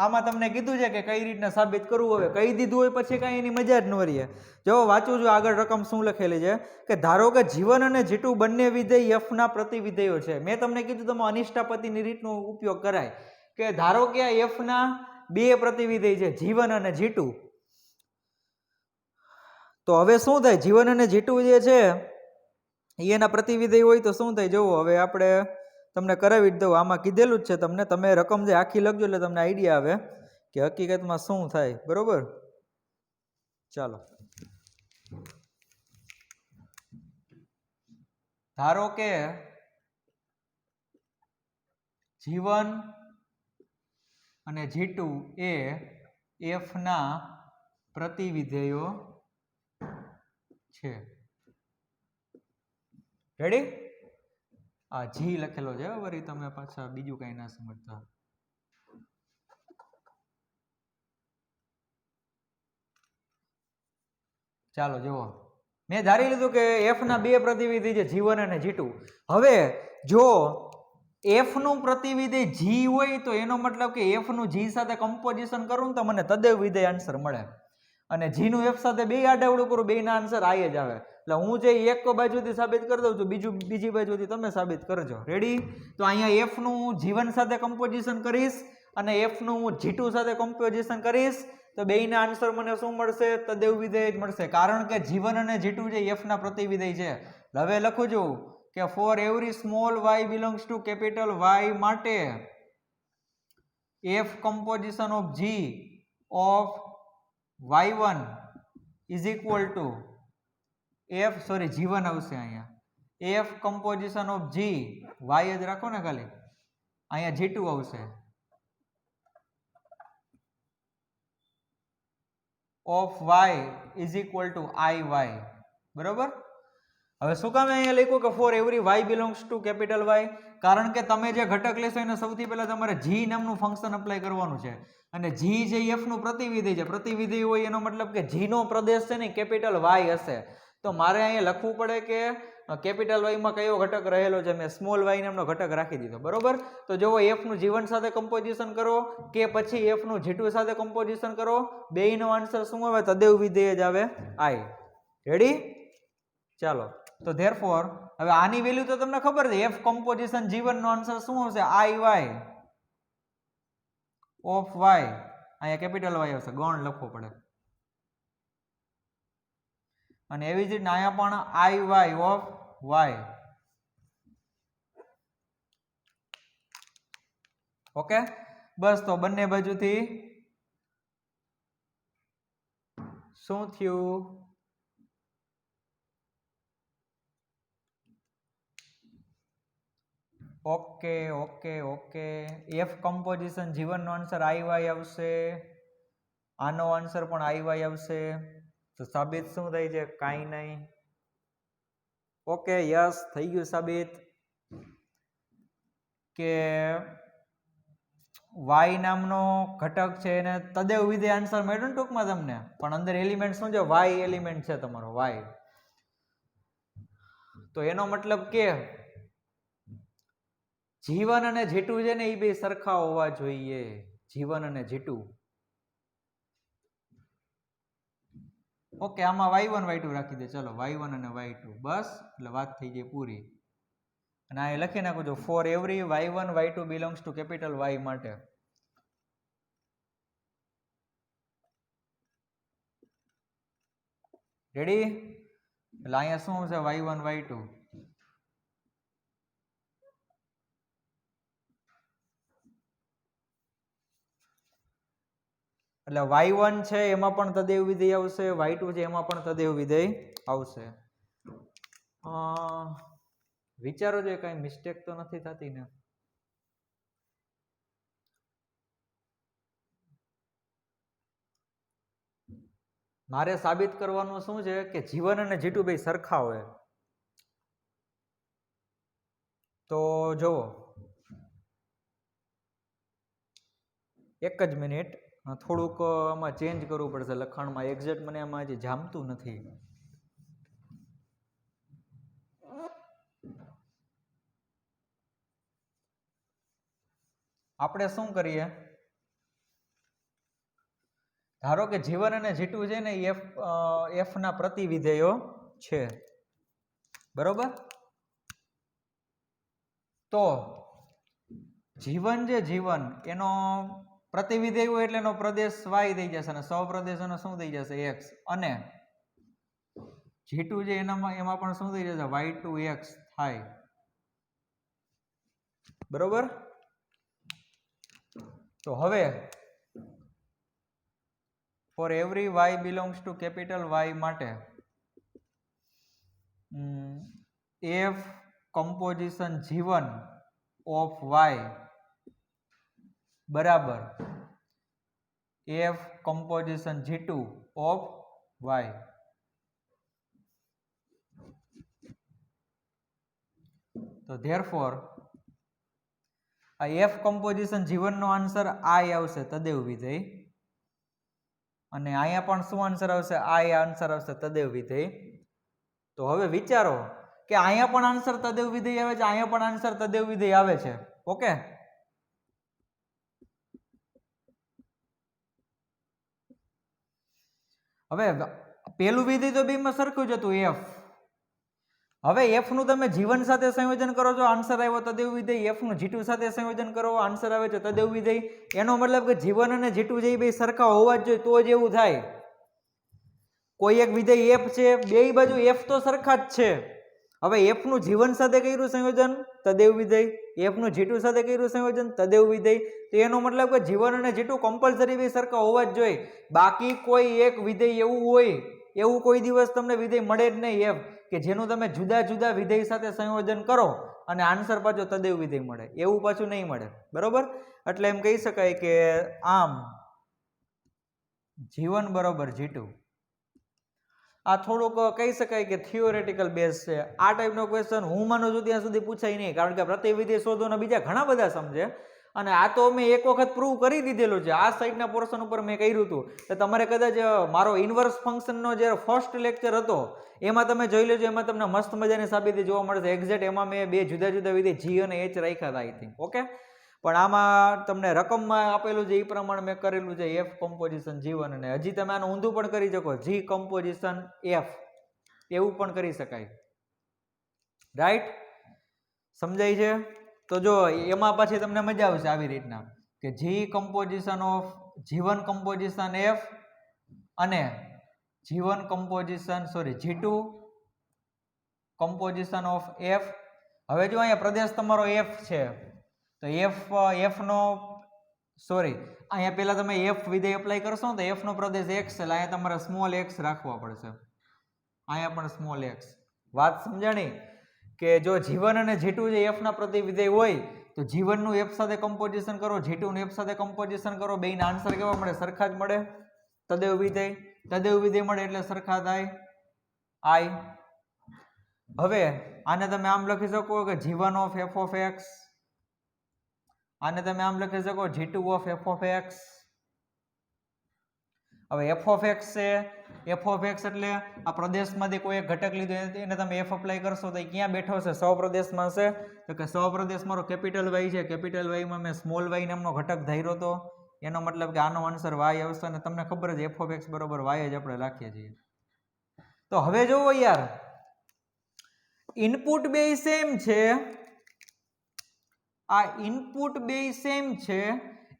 [SPEAKER 1] આમાં તમને કીધું છે કે કઈ રીતના સાબિત કરવું. હવે કહી દીધું હોય પછી કાંઈ એની મજા જ ન રહીએ. જો વાંચું છું આગળ રકમ શું લખેલી છે કે ધારો કે જીવન અને જીટુ બંને વિધેય એફના પ્રતિવિધેયો છે. મેં તમને કીધું તમે અનિષ્ટાપતિની રીતનો ઉપયોગ કરાય કે ધારો કે આ એફના બે પ્રતિવિધેય છે જીવન અને જીટુ. તો હવે શું થાય, જીવન અને જીટુ જે છે એના પ્રતિવિધેય હોય તો શું થાય જોવો. હવે આપણે તમને કરાવી જ દઉં. આમાં કીધેલું જ છે તમને. તમે રકમ જે આખી લખજો એટલે તમને આઈડિયા આવે કે હકીકતમાં શું થાય. બરોબર, ચાલો. ધારો કે જીવન અને જીટુ એ એફના પ્રતિવિધેયો છે. રેડી? આ જી લખેલો છે વળી તમે પાછા બીજું કઈ ના સમજતા. ચાલો જુઓ, મેં ધારી લીધું કે એફ ના બે પ્રતિવિધિ છે જીવન અને જીટુ. હવે જો એફ નું પ્રતિવિધિ જી હોય તો એનો મતલબ કે એફ નું જી સાથે કમ્પોઝિશન કરું તો મને તદેવ વિધેય આન્સર મળે. અને જી નું એફ સાથે બે આડાવડું કરું, બે ના આન્સર આઈ જ આવે. એટલે હું જે એક બાજુથી સાબિત કરી દઉં છું, બીજી બાજુથી તમે સાબિત કરજો. રેડી? તો અહીંયા એફ નું જીવન સાથે કમ્પોઝિશન કરીશ અને એફ નું હું જીટુ સાથે કમ્પોઝિશન કરીશ તો બેયના આન્સર મને શું મળશે? તદેવ વિધેય જ મળશે. કારણ કે જીવન અને જીટુ જે એફ ના પ્રતિવિધેય છે. હવે લખું છું કે for every small y belongs to capital Y માટે f composition of g of y1 is equal to f g1 આવશે અહીંયા. f composition of g y જ રાખો ને ખાલી, અહીંયા g2 આવશે of y is equal to iy. બરોબર? હવે શું કામ અહીંયા લખ્યું કે for every y belongs to capital Y? કારણ કે તમે જે ઘટક લેશો એને સૌથી પહેલા તમારે g નામનું ફંક્શન અપ્લાય કરવાનું છે. અને g જે f નું પ્રતિવિધિ છે, પ્રતિવિધિ હોય એનો મતલબ કે g નો પ્રદેશ છે ને કેપિટલ Y હશે. તો મારે અહીંયા લખવું પડે કે કેપિટલ Y માં કયો ઘટક રહેલો છે. મેં સ્મોલ y નામનો ઘટક રાખી દીધો. બરોબર? તો જો f નું જીવન સાથે કમ્પોઝિશન કરો કે પછી f નું જીટુ સાથે કમ્પોઝિશન કરો, બેયનો આન્સર શું આવે? તદેવ વિધેય જ આવે, i. રેડી? ચાલો. તો ધેરફોર હવે આની વેલ્યુ તો તમને ખબર છે, f કમ્પોઝિશન g1 નો આન્સર શું આવશે? iy of y. અહીંયા કેપિટલ Y આવશે, ગણ લખવો પડે. અને એવી જ રીતના અહીંયા પણ iy ઓફ y. ઓકે? બસ તો બંને બાજુથી શું થયું? Okay okay okay. f composition g1 નો આન્સર iy આવશે, આનો આન્સર પણ iy આવશે. તો સાબિત શું થાય છે? કાંઈ નહીં. ઓકે, યસ, થઈ ગયું સાબિત કે y નામનો ઘટક છે એને તદેવ વિધેય આન્સર મળ્યો ને ટૂંકમાં તમને. પણ અંદર એલિમેન્ટ શું છે? y એલિમેન્ટ છે તમારો, y. તો એનો મતલબ કે જીવન અને જીટુ છે ને એ બે સરખા હોવા જોઈએ. જીવન અને જીટુ. ઓકે, આમાં y1 y2 રાખી દે. ચલો, y1 અને y2 બસ, એટલે વાત થઈ ગઈ પૂરી. અને આ લખી નાખું છું for every y1 y2 belongs to capital Y માટે. રેડી? એટલે અહીંયા શું છે? y1 y2. એટલે y1 છે એમાં પણ તદેવ વિધેય આવશે, y2 છે એમાં પણ તદેવ વિધેય આવશે. વિચારો જો કઈ મિસ્ટેક તો નથી થતી ને? મારે સાબિત કરવાનું શું છે કે જીવન અને જીટુ બે સરખા હોય. તો જુઓ, એક જ મિનિટ, થોડુંક આમાં ચેન્જ કરવું પડશે લખાણમાં. એક્ઝેક્ટ મને આમાં હજી જામતું નથી. આપણે શું કરીએ, ધારો કે G1 અને G2 છે ને f ના પ્રતિવિધેયો છે, બરોબર? તો G1 જે G1 એનો પ્રતિવિધેય હોય એટલે એનો પ્રદેશ y થઈ જશે અને સહપ્રદેશ એનો શું થઈ જશે x, અને G2 જે એમાં પણ શું થઈ જશે y2x થાય, બરોબર? તો હવે for every y belongs to capital Y માટે f composition G1 of y બરાબર f composition G2 of y. તો therefore આ f composition G1 નો આન્સર I આવશે તદેવ વિધેય, અને અહીંયા પણ શું આન્સર આવશે? I આન્સર આવશે તદેવ વિધેય. તો હવે વિચારો કે અહીંયા પણ આન્સર તદેવ વિધેય આવે છે, અહીંયા પણ આન્સર તદેવ વિધેય આવે છે. ઓકે, હવે પેલું વિધેય તો બેમાં સરખું જ હતું f. હવે f નું તમે G1 સાથે સંયોજન કરો છો, આન્સર આવ્યો તદેવ વિધેય. f નું G2 સાથે સંયોજન કરો, આન્સર આવે છે તદેવ વિધેય. એનો મતલબ કે G1 અને G2 જે બે સરખા હોવા જ જોઈએ તો જ એવું થાય. કોઈ એક વિધેય f છે, બેય બાજુ f તો સરખા જ છે. હવે f નું G1 સાથે કર્યું સંયોજન તદેવ વિધેય, f નું G2 સાથે કર્યું સંયોજન તદેવ વિધેય. તો એનો મતલબ કે G1 અને G2 કમ્પલસરી બે સરખા હોવા જ જોઈએ. બાકી કોઈ એક વિધેય એવું હોય, એવું કોઈ દિવસ તમને વિધેય મળે જ નહીં f કે જેનું તમે જુદા જુદા વિધેય સાથે સંયોજન કરો અને આન્સર પાછો તદેવ વિધેય મળે, એવું પાછું નહીં મળે, બરોબર? એટલે એમ કહી શકાય કે આમ G1 બરોબર G2 આ થોડુંક કહી શકાય કે થિયોરેટિકલ બેઝ છે. આ ટાઈપનો ક્વેશ્ચન હું માનું છું ત્યાં સુધી પૂછાય નહીં, કારણ કે પ્રતિવિધેય શોધોના બીજા ઘણા બધા સમજે, અને આ તો મેં એક વખત પ્રૂવ કરી દીધેલું છે. આ સાઈડના પોર્શન ઉપર મેં કર્યું હતું. તો તમારે કદાચ મારો ઇન્વર્સ ફંક્શનનો જે ફર્સ્ટ લેક્ચર હતો એમાં તમે જોઈ લેજો, એમાં તમને મસ્ત મજાની સાબિતી જોવા મળશે. એક્ઝેક્ટ એમાં મેં બે જુદા જુદા વિધેય g અને h રાખ્યા હતા આઈ થિંક. ઓકે, પણ આમાં તમને રકમમાં આપેલું છે એ પ્રમાણે મેં કરેલું છે f કમ્પોઝિશન G1, અને હજી તમે આનું ઊંધું પણ કરી શકો, g કમ્પોઝિશન f, એવું પણ કરી શકાય. રાઈટ? સમજાય છે? તો જો એમાં પછી તમને મજા આવશે આવી રીતના કે g composition of G1 composition f અને G1 composition G2 composition of f. હવે જો અહીંયા પ્રદેશ તમારો f છે, તો f નો અહીંયા પહેલા તમે f વિધેય એપ્લાય કરશો તો f નો પ્રદેશ x છે, એટલે અહીંયા તમારે સ્મોલ x રાખવા પડશે, અહીંયા પણ સ્મોલ x. વાત સમજાણી? કે જો G1 અને G2 જે f ના પ્રતિવિધેય હોય તો G1 નું f સાથે કમ્પોઝિશન કરો, G2 નું f સાથે કમ્પોઝિશન કરો, બેયના આન્સર કેવા મળે? સરખા જ મળે. તદેવ વિધેય, તદેવ વિધેય મળે એટલે સરખા થાય I. હવે આને તમે આમ લખી શકો કે G1 of f of x, આને તમે આમ લખી શકો G2 of f of x. હવે f ઓફ x છે, f ઓફ x એટલે આ પ્રદેશમાંથી કોઈ એક ઘટક લીધો એને તમે f અપ્લાય કરશો તો ક્યાં બેઠો છે? સહપ્રદેશમાં છે. તો કે સહપ્રદેશ મારો કેપિટલ y છે, કેપિટલ y માં મેં સ્મોલ y નામનો ઘટક ધાર્યો હતો, એનો મતલબ કે આનો આન્સર y આવશે, અને તમને ખબર છે f ઓફ x બરોબર y જ આપણે રાખીએ છીએ. તો હવે જોવો યાર, ઇનપુટ બેય સેમ છે, આ ઇનપુટ બેય સેમ છે,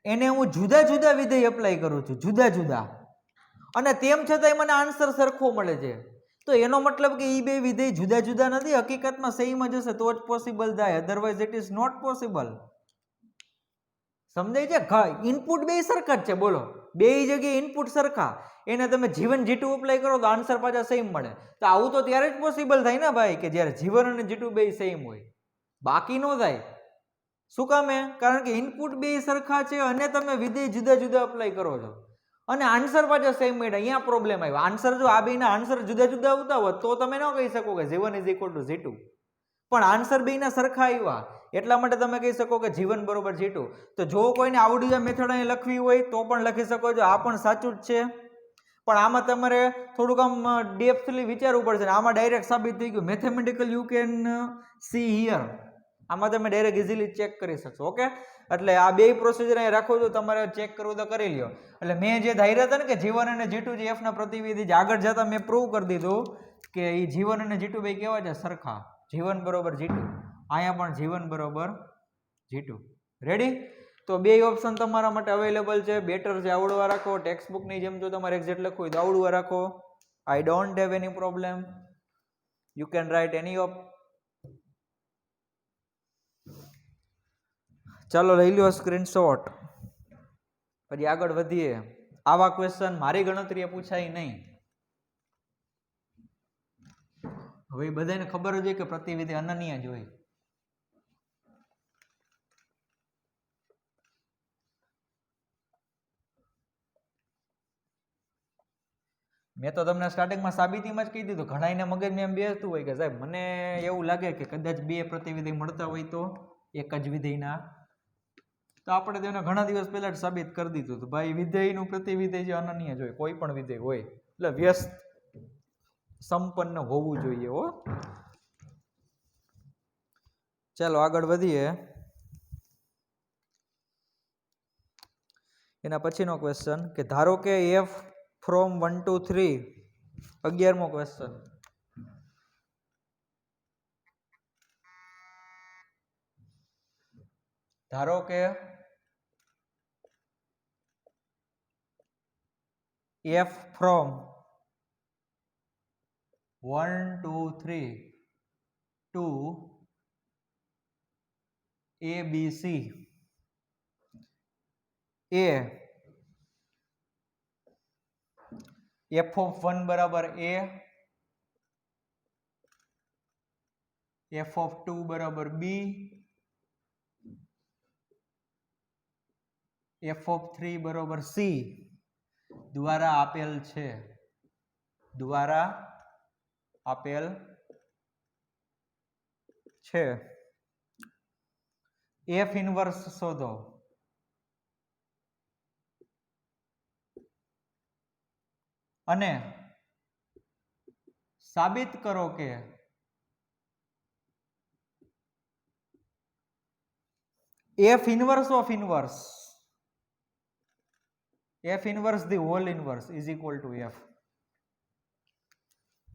[SPEAKER 1] એને હું જુદા જુદા વિધેય અપ્લાય કરું છું, જુદા જુદા, અને તેમ છતાંય મને આન્સર સરખો મળે છે. તો એનો મતલબ કે એ બે વિધેય જુદા જુદા નથી, હકીકતમાં સેમ જ હશે તો જ પોસિબલ થાય, otherwise it is not possible. સમજાય છે? ઇનપુટ બે સરખા જ છે, બોલો, બે જગ્યાએ ઇનપુટ સરખા, એને તમે G1 G2 અપ્લાય કરો તો આન્સર પાછા સેમ મળે. તો આવું તો ત્યારે જ પોસિબલ થાય ને ભાઈ કે જ્યારે G1 અને G2 બે સેમ હોય, બાકી નો થાય. શું કામે? કારણ કે ઇનપુટ બે સરખા છે અને તમે વિધેય જુદા જુદા અપ્લાય કરો છો અને આન્સર પાછા સેમ મળે. અહીંયા પ્રોબ્લેમ આવ્યો. આન્સર જો આ બેના આન્સર જુદા જુદા આવતા હોત તો તમે ન કહી શકો કે G1 is equal two G2, પણ આન્સર બેના સરખા આવ્યા એટલા માટે તમે કહી શકો કે G1 બરોબર G2. તો જો કોઈને આવડી આ મેથડ અહીં લખવી હોય તો પણ લખી શકો છો, આ પણ સાચું જ છે, પણ આમાં તમારે થોડુંક આમ ડેપ્થલી વિચારવું પડશે. આમાં ડાયરેક્ટ સાબિત થઈ ગયું. Mathematical you can see here આમાં તમે ડાયરેક્ટ ઇઝીલી ચેક કરી શકશો. ઓકે, એટલે આ બે પ્રોસિજર અહીં રાખો છો, તમારે ચેક કરવું તો કરી લ્યો. એટલે મેં જે ધાર્યા હતા ને કે G1 અને G2 જે F ના પ્રતિવિધિ જે આગળ જતા મેં પ્રૂવ કરી દીધું કે એ G1 અને G2 બે કેવા છે? સરખા. G1 બરોબર G2, અહીંયા પણ G1 બરોબર G2. રેડી? તો બે ઓપ્શન તમારા માટે અવેલેબલ છે. બેટર છે આવડવા રાખો, ટેક્સ્ટ બુકની જેમ જો તમારે એક્ઝેક્ટ લખવું હોય તો આવડવા રાખો. I don't have any problem, you can write any of. ચાલો લઈ લો સ્ક્રીનશોટ, પછી આગળ વધીએ. આવા ક્વેશ્ચન મારી ગણતરીએ પૂછાય નહીં. હવે બધાને ખબર જ હોય કે પ્રતિવિધિ અનન્ય જ હોય. મેં તો તમને સ્ટાર્ટિંગમાં સાબિતીમાં જ કહી દીધું. ઘણાને મગજમાં એમ બેસતું હોય કે સાહેબ મને એવું લાગે કે કદાચ બે પ્રતિવિધિ મળતા હોય તો એક જ વિધેયના, તો આપણે તેને ઘણા દિવસ પહેલા જ સાબિત કરી દીધું હતું. ભાઈ વિધેયનું પ્રતિવિધેય જે અનન્ય જ હોય, કોઈ પણ વિધેય હોય એટલે વ્યસ્ત સંપન્ન હોવું જોઈએ. હો, ચાલો આગળ વધીએ. એના પછીનો ક્વેશ્ચન કે ધારો કે F ફ્રોમ 1 to 3, 11મો ક્વેશ્ચન. ધારો કે F from 1 to 3 to ABC A F of 1 બરાબર A, F of 2 બરાબર B, F of 3 બરાબર C દ્વારા આપેલ છે. દ્વારા આપેલ છે. F ઇન્વર્સ શોધો. અને સાબિત કરો કે F inverse of inverse, F inverse the hall inverse is equal two F.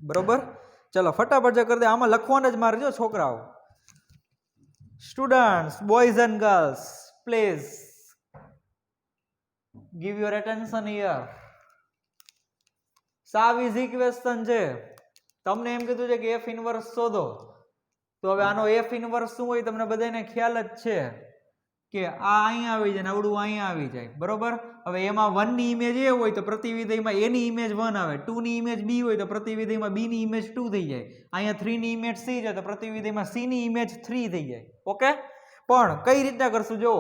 [SPEAKER 1] બરોબર? ચલો ફટાફટ જે કરી દે. આમાં લખવાના જ મારજો છોકરાઓ. Students, boys and girls, please give your attention here. સાવ ઇઝી ક્વેશ્ચન છે. તમને એમ કીધું છે કે F ઇન્વર્સ શોધો, તો હવે આનો F ઇન્વર્સ શું હોય તમને બધાને ખ્યાલ જ છે કે આ અહીંયા આવી જાય ને આવડું અહીંયા આવી જાય. બરોબર? હવે એમાં 1 ની ઇમેજ A હોય તો પ્રતિવિધેયમાં A ની ઇમેજ 1 આવે, 2 ની ઇમેજ B હોય તો પ્રતિવિધેયમાં B ની ઇમેજ 2 થઈ જાય, અહીંયા 3 ની ઇમેજ C છે તો પ્રતિવિધેયમાં C ની ઇમેજ 3 થઈ જાય. ઓકે, પણ કઈ રીતના કરશું જો.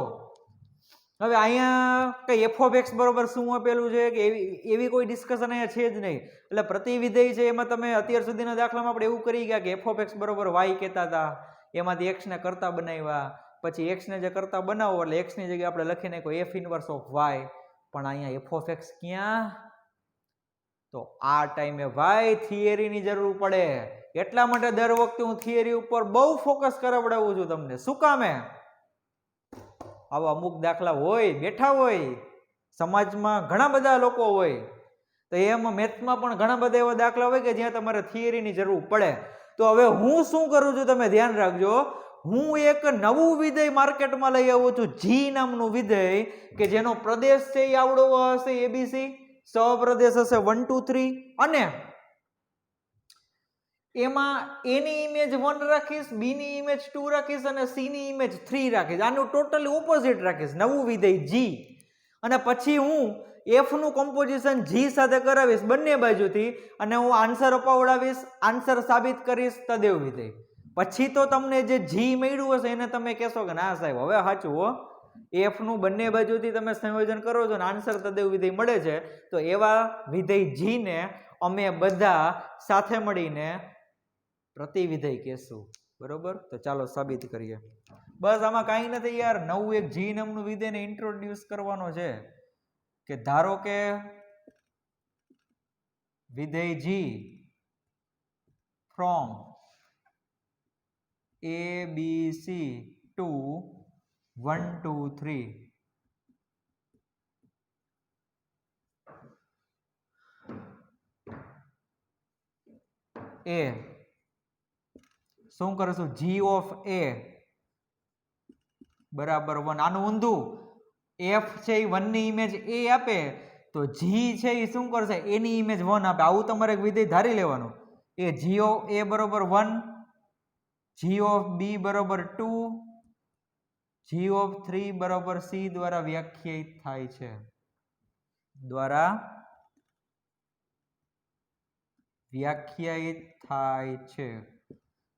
[SPEAKER 1] હવે અહીંયા કઈ f of x બરોબર શું આપેલું છે કે એવી કોઈ ડિસ્કશન અહીંયા છે જ નહીં. એટલે પ્રતિવિધેય છે એમાં તમે અત્યાર સુધીના દાખલામાં આપણે એવું કરી ગયા કે f of x બરોબર y કહેતા હતા, એમાંથી x ને કરતા બનાવ્યા, પછી x ને જે કરતા બનાવો એટલે x ની જગ્યાએ આપણે લખી નાખ્યો f ઇન્વર્સ ઓફ y. પણ અહીંયા f of x ક્યાં? તો આ ટાઈમે ભાઈ થિયરીની જરૂર પડે. એટલા માટે દર વખતે હું થિયરી ઉપર બહુ ફોકસ કરાવડાવું છું તમને. શું કામે? આવા અમુક દાખલા હોય, બેઠા હોય સમાજમાં, ઘણા બધા લોકો હોય, તો એમાં મેથ્સમાં પણ ઘણા બધા એવા દાખલા હોય કે જ્યાં તમારે થિયરીની જરૂર પડે. તો હવે હું શું કરું છું તમે ધ્યાન રાખજો. હું એક નવું વિધેય માર્કેટમાં લઈ આવું છું, જી નામનું વિધેય, કે જેનો પ્રદેશ છે એ આવડો હશે એબીસી, સહપ્રદેશ હશે 1 2 3, અને એમાં A ની ઇમેજ 1 રાખીશ, B ની ઇમેજ 2 રાખીશ અને C ની ઇમેજ 3 રાખીશ. આનું ટોટલી ઓપોઝિટ રાખીશ, નવું વિધેય G. અને પછી હું F નું કમ્પોઝિશન G સાથે કરાવીશ બંને બાજુથી, અને હું આન્સર અપાવડાવીશ, આન્સર સાબિત કરીશ તદેવ વિધેય. પછી તો તમને જે G મળ્યું હશે એને તમે કહેશો કે ના સાહેબ હવે સાચું હો, F નું બંને બાજુથી તમે સંયોજન કરો છો ને આન્સર તદેવ વિધેય મળે છે. તો એવા વિધેય G ને અમે બધા સાથે મળીને પ્રતિવિધેય કહેશું. બરોબર? તો ચાલો સાબિત કરીએ. બસ આમાં કાંઈ નથી યાર, નવું એક જી નામનું વિધેયને ઇન્ટ્રોડ્યુસ કરવાનો છે. કે ધારો કે વિધેય જી from A B C 2 1 2 3 A શું કરશું G of A બરાબર 1 આનું ઊંધું F છે એ 1 ની ઇમેજ A આપે તો G છે એ શું કરશે A ની ઇમેજ 1 આપે આવું તમારે એક વિધેય ધારી લેવાનું એ G of A બરાબર 1 G of B બરાબર 2 G of 3 બરાબર C દ્વારા વ્યાખ્યાયિત થાય છે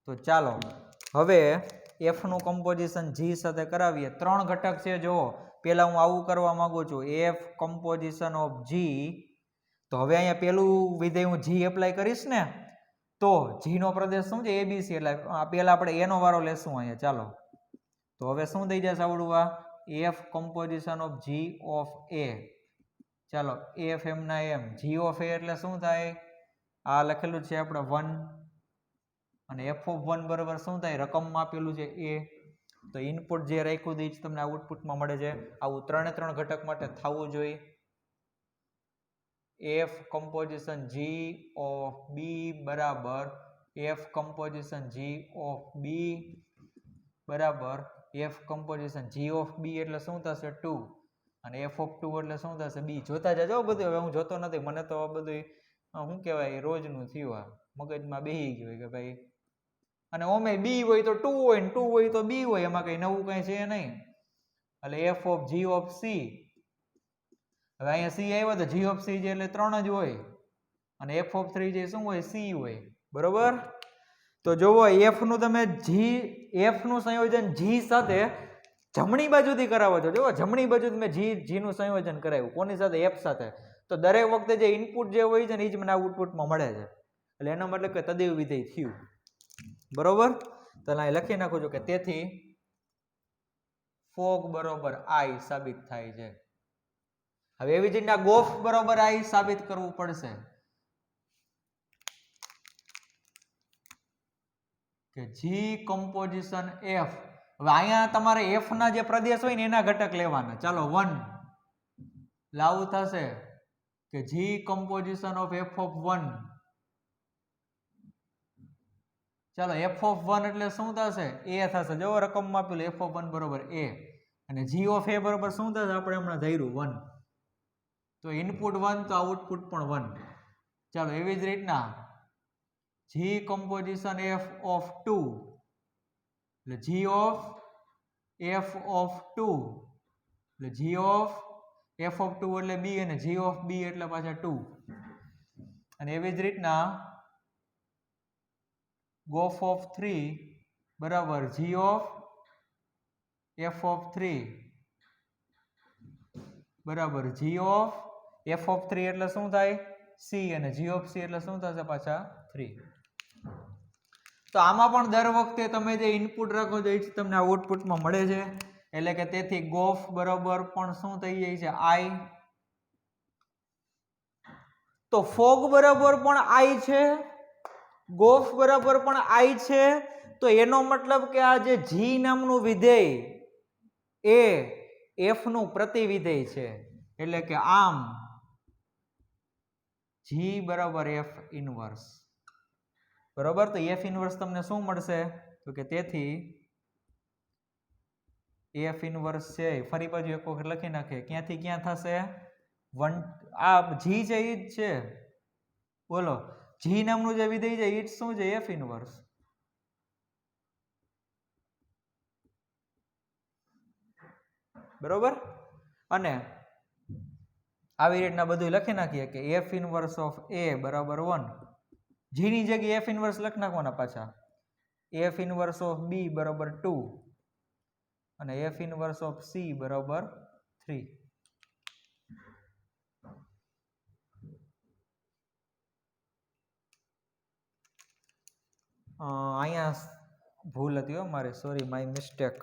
[SPEAKER 1] તો ચાલો હવે F નું કમ્પોઝિશન G સાથે કરાવીએ ત્રણ ઘટક છે જો પહેલા હું આવું કરવા માંગુ છું F કમ્પોઝિશન ઓફ G તો હવે અહીંયા પેલું વિધેય હું G એપ્લાય કરીશ ને તો G નો પ્રદેશ શું છે ABC એટલે પહેલા આપણે A નો વારો લેશું અહીંયા ચાલો તો હવે શું થઈ જશે આવડું આ F composition of G of A ચાલો F એમ ના એમ G ઓફ A એટલે શું થાય આ લખેલું છે આપણે 1 અને f of 1 બરાબર શું થાય રકમમાં આપેલું છે A તો ઇનપુટ જે રાખ્યું છે તમને આઉટપુટમાં મળે છે આવું ત્રણે ત્રણ ઘટક માટે થવું જોઈએ F composition G of B બરાબર F composition G of B બરાબર F composition G of B એટલે શું થશે 2 અને F of 2 એટલે શું થશે B જોતા જજો બધું હવે હું જોતો નથી મને તો બધું શું કહેવાય રોજનું થયું આ મગજમાં બેહી ગયું કે ભાઈ અને ઓમે B હોય તો 2 હોય ને 2 હોય તો B હોય એમાં કઈ નવું કઈ છે નહીં એટલે F of G of C હવે અહીંયા C આવ્યો તો G of C જે એટલે 3 જ હોય અને F of 3 જે શું હોય C હોય બરોબર તો જોવો F નું તમે F નું સંયોજન G સાથે જમણી બાજુથી કરાવો છો જોવો જમણી બાજુથી મેં G નું સંયોજન કરાવ્યું કોની સાથે F સાથે તો દરેક વખતે જે ઇનપુટ જે હોય છે ને એ જ મને આઉટપુટમાં મળે છે એટલે એનો મતલબ કે તદેવ વિધેય થયું બરોબર તો અહીં લખી નાખું છું કે તેથી ફોગ બરોબર I સાબિત થાય છે હવે એવી જ રીતના ગોફ બરોબર I સાબિત કરવું પડશે કે G કમ્પોઝિશન F હવે અહીંયા તમારે F ના જે પ્રદેશ હોય ને એના ઘટક લેવાના ચાલો 1 લાવું થશે કે G composition of F of 1 ચાલો F of 1 એટલે શું થશે A થશે જો રકમમાં આપેલું F of 1 બરોબર A અને G of A બરોબર શું થશે આપણે હમણાં ધાર્યું 1 તો ઇનપુટ 1 તો આઉટપુટ પણ 1 ચાલો એવી જ રીતના G કમ્પોઝિશન F of 2 એટલે G of F of 2 એટલે G of F of 2 એટલે B અને G of B એટલે પાછા 2 અને એવી જ રીતના ગોફ of 3 બરાબર G of F of 3 બરાબર G of F of 3 એટલે શું થાય C અને G of C એટલે શું થશે પાછા 3 તો આમાં પણ દર વખતે તમે જે ઇનપુટ રાખો છો એ તમને આઉટપુટમાં મળે છે એટલે કે તેથી ગોફ બરાબર પણ શું થઈ જાય છે I તો ફોગ બરાબર પણ I છે ગોફ બરાબર પણ I છે તો એનો મતલબ કે આ જે G નામનું વિધેય એ F નું પ્રતિવિધેય છે એટલે કે આમ G બરાબર F ઇનવર્સ બરાબર તો F ઇનવર્સ તમને શું મળશે તો કે તેથી F ઇનવર્સ છે ફરી પાછું એક વખત લખી નાખે ક્યાંથી ક્યાં થશે 1 આ G છે એ જ છે બોલો G નામનું જે વિધેય છે એ જ શું છે F ઇનવર્સ બરોબર અને આવી રીતના બધું લખી નાખીએ કે F ઇનવર્સ ઓફ A બરાબર 1 G ની જગ્યાએ F ઇનવર્સ લખી નાખવાના પાછા F ઇનવર્સ ઓફ B બરાબર 2 અને F ઇનવર્સ ઓફ C બરાબર 3 અહીંયા ભૂલ હતી હો મારે સોરી માય મિસ્ટેક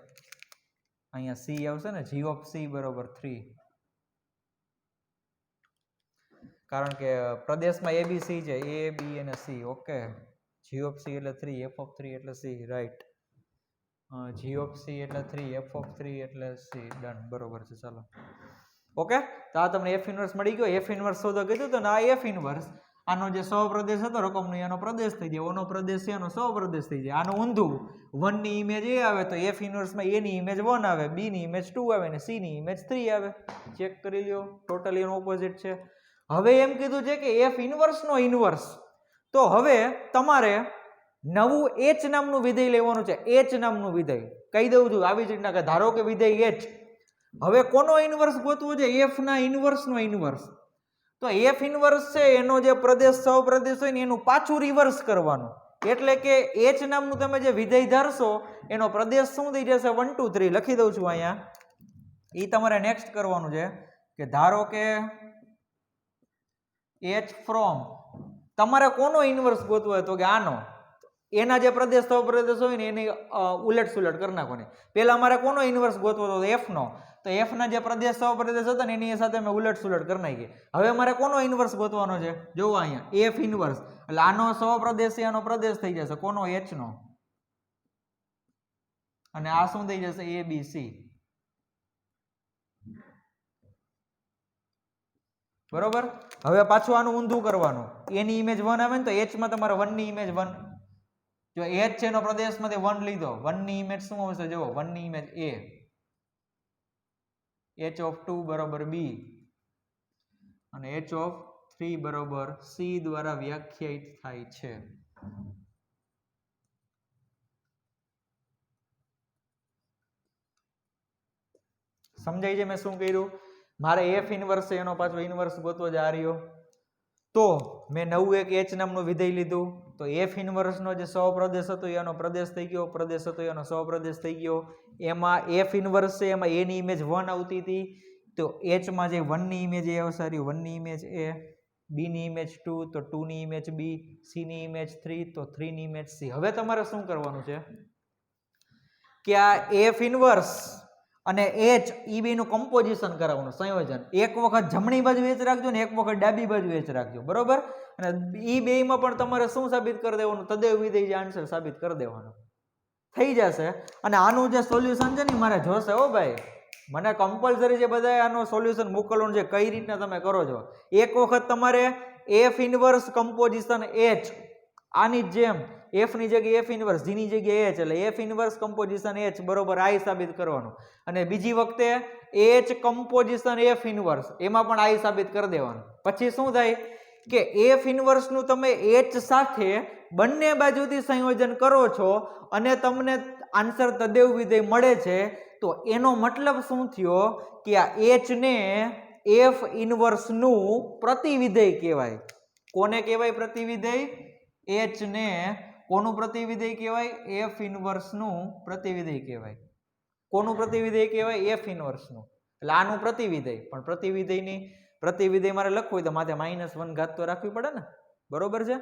[SPEAKER 1] અહીંયા C આવશે ને G of C બરાબર 3 કારણ કે પ્રદેશમાં ABC છે A B અને C okay G of C એટલે 3 F of 3 એટલે C right g of c એટલે 3, f ઓફ 3 એટલે c. ડન, બરોબર છે. ચાલો ઓકે, તો આ તમને f ઇન્વર્સ મળી ગયો. f ઇન્વર્સ શોધો કીધું તો આ f ઇન્વર્સ, આનો જે સહપ્રદેશ હતો રકમનો એનો પ્રદેશ થઈ જાય, ઓનો પ્રદેશ છે એનો સહપ્રદેશ થઈ જાય. આનું ઊંધું 1 ની ઇમેજ a આવે તો f ઇન્વર્સમાં a ની ઇમેજ 1 આવે, b ની ઇમેજ 2 આવે ને c ની ઇમેજ 3 આવે. ચેક કરી લ્યો, ટોટલી એનો ઓપોઝિટ છે. હવે એમ કીધું છે કે f ઇન્વર્સ નો ઇન્વર્સ, તો હવે તમારે નવું h નામનું વિધેય લેવાનું છે. h નામનું વિધેય કહી દઉં છું આવી જ રીતના કે ધારો કે વિધેય h, હવે કોનો ઇન્વર્સ ગોતવો છે? f ના ઇન્વર્સ નો ઇન્વર્સ. તો f ઇન્વર્સ છે એનો જે પ્રદેશ સહપ્રદેશ હોય ને એનું પાછું રિવર્સ કરવાનું, એટલે કે h નામનું તમે જે વિધેય ધારશો એનો પ્રદેશ શું થઈ જશે? 1 2 3 લખી દઉં છું અહીંયા. એ તમારે નેક્સ્ટ કરવાનું છે કે ધારો કે h ફ્રોમ, તમારે કોનો ઇન્વર્સ ગોતવો હોય તો કે આનો, એના જે પ્રદેશ સહપ્રદેશ હોય ને એની ઉલટ સુલટ કરી નાખવાની. પેલા મારે કોનો ઇન્વર્સ ગોતવો હતો? f નો, તો f ના જે પ્રદેશ સહપ્રદેશ હતા ને એની સાથે મેં ઉલટ સુલટ કરી નાખી. હવે મારે કોનો ઇન્વર્સ ગોતવાનો છે? જોવો અહીંયા f ઇન્વર્સ, એટલે આનો સહપ્રદેશ આનો પ્રદેશ થઈ જશે કોનો? h નો, અને આ શું થઈ જશે? a b c. બરોબર. હવે પાછું આનું ઊંધું કરવાનું, a ની ઇમેજ 1 આવે ને તો h માં તમારે 1 ની ઇમેજ 1, જો h છે એનો પ્રદેશમાંથી 1 લીધો, 1 ની ઇમેજ શું આવશે? જો 1 ની ઇમેજ a, h ઓફ 2 બરાબર b અને h ઓફ 3 બરાબર c દ્વારા વ્યાખ્યાયિત થાય છે. સમજાય છે મેં શું કર્યું? મારે f ઇન્વર્સ છે એનો પાછો ઇન્વર્સ ગોતવો જ આ રહ્યો, તો મેં નવું એક h નામનું વિધેય લીધું. તો f ઇન્વર્સ નો જે સહપ્રદેશ હતો એનો પ્રદેશ થઈ ગયો, પ્રદેશ હતો એનો સહપ્રદેશ થઈ ગયો. એમાં f ઇન્વર્સ છે એમાં a ની ઇમેજ 1 આવતી હતી, તો h માં જે 1 ની ઇમેજ a આવશે, 1 ની ઇમેજ a, b ની ઇમેજ 2 તો 2 ની ઇમેજ b, c ની ઇમેજ 3 તો 3 ની ઇમેજ c. હવે તમારે શું કરવાનું છે કે આ f ઇન્વર્સ અને h ઈ બે નું કમ્પોઝિશન કરાવવાનું, સંયોજન. એક વખત જમણી બાજુ h રાખજો ને એક વખત ડાબી બાજુ h રાખજો, બરોબર. અને ઈ બેયમાં પણ તમારે શું સાબિત કરી દેવાનું? તદેવ વિધેય જે આન્સર સાબિત કરી દેવાનો થઈ જશે. અને આનું જે સોલ્યુશન છે ને મારે જોશે હો ભાઈ, મને કમ્પલસરી છે બધાએ આનો સોલ્યુશન મોકલવાનું છે, કઈ રીતના તમે કરો છો. એક વખત તમારે f ઇન્વર્સ કમ્પોઝિશન h, આની જેમ f ની જગ્યાએ f ઇન્વર્સ, g ની જગ્યાએ h, એટલે f ઇન્વર્સ કમ્પોઝિશન h બરોબર i સાબિત કરવાનું. અને બીજી વખતે h કમ્પોઝિશન f ઇન્વર્સ, એમાં પણ i સાબિત કરી દેવાનું. પછી શું થાય કે f ઇન્વર્સ નું તમે h સાથે બંને બાજુથી સંયોજન કરો છો અને તમને આન્સર તદેવ વિધેય મળે છે, તો એનો મતલબ શું થયો કે આ h ને f ઇન્વર્સ નું પ્રતિવિધેય કહેવાય. કોને કહેવાય પ્રતિવિધેય? h ને કોનું પ્રતિવિધેય કહેવાય? f ઇન્વર્સ નું પ્રતિવિધેય કહેવાય. કોનું પ્રતિવિધેય કહેવાય? f ઇન્વર્સ નું. એટલે આનું પ્રતિવિધેય, પણ પ્રતિવિધેયની પ્રતિવિધેય મારે લખવું હોય તો માથે -1 ઘાત તો રાખવી પડે ને, બરોબર છે.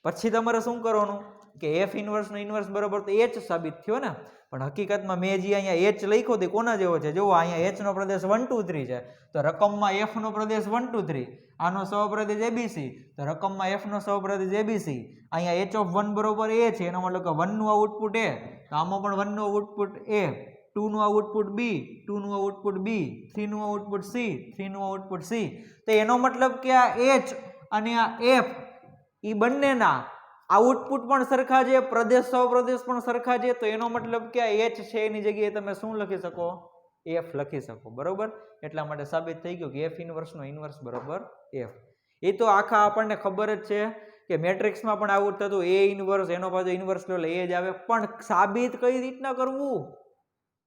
[SPEAKER 1] પછી તમારે શું કરવાનું કે f ઇન્વર્સ નો ઇન્વર્સ બરોબર તો h સાબિત થયો ને, પણ હકીકતમાં મેં જે અહીંયા h લખ્યો તે કોના જેવો છે? જુઓ અહીંયા h નો પ્રદેશ 1 2 3 છે, તો રકમમાં f નો પ્રદેશ 1 2 3, આનો સહપ્રદેશ abc, તો રકમમાં f નો સહપ્રદેશ abc. અહીંયા h ઓફ 1 બરોબર a છે, એનો મતલબ કે 1 નું આઉટપુટ a, તો આમાં પણ 1 નું આઉટપુટ a, 2 નું આઉટપુટ b, 2 નું આઉટપુટ b, 3 નું આઉટપુટ c, 3 નું આઉટપુટ c. તો એનો મતલબ કે આ h અને આ f ઈ બંનેના આઉટપુટ પણ સરખા છે, પ્રદેશ સહપ્રદેશ પણ સરખા છે, તો એનો મતલબ કે આ h છે એની જગ્યાએ તમે શું લખી શકો? f લખી શકો, બરોબર. એટલા માટે સાબિત થઈ ગયું કે f ઇન્વર્સ નો ઇન્વર્સ બરોબર f. એ તો આખા આપણને ખબર જ છે કે મેટ્રિક્સમાં પણ આવું થતું, a ઇન્વર્સ એનો પાછો ઇન્વર્સ લો એટલે a જ આવે, પણ સાબિત કઈ રીતના કરવું?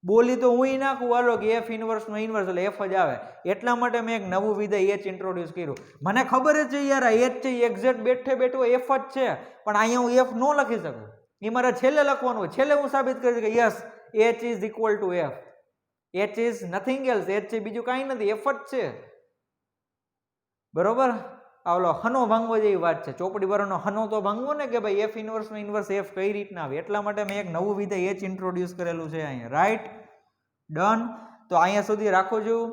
[SPEAKER 1] બોલી તો હું નાખું હાલો કે f ઇન્વર્સ નો ઇન્વર્સ એટલે f જ આવે. એટલા માટે મેં એક નવું વિધેય h ઇન્ટ્રોડ્યુસ કર્યું. મને ખબર જ છે યાર h છે એક્ઝેક્ટ બેઠે બેઠો f જ છે, પણ અહીંયા હું f નો લખી શકું, એ મારે છેલ્લે લખવાનું હોય. છેલ્લે હું સાબિત કરી કે yes h is equal two f, h is nothing else, h છે બીજું કાંઈ નથી, f જ છે, બરોબર. ઓલો હનો ભાંગવો જેવી વાત છે, ચોપડી વાળાનો હનો તો ભાંગવો ને કે ભાઈ f ઇન્વર્સ નો ઇન્વર્સ f કઈ રીતના આવે. એટલા માટે મેં એક નવું વિધેય h ઇન્ટ્રોડ્યુસ કરેલું છે અહીંયા, રાઈટ. ડન. તો અહીંયા સુધી રાખું છું.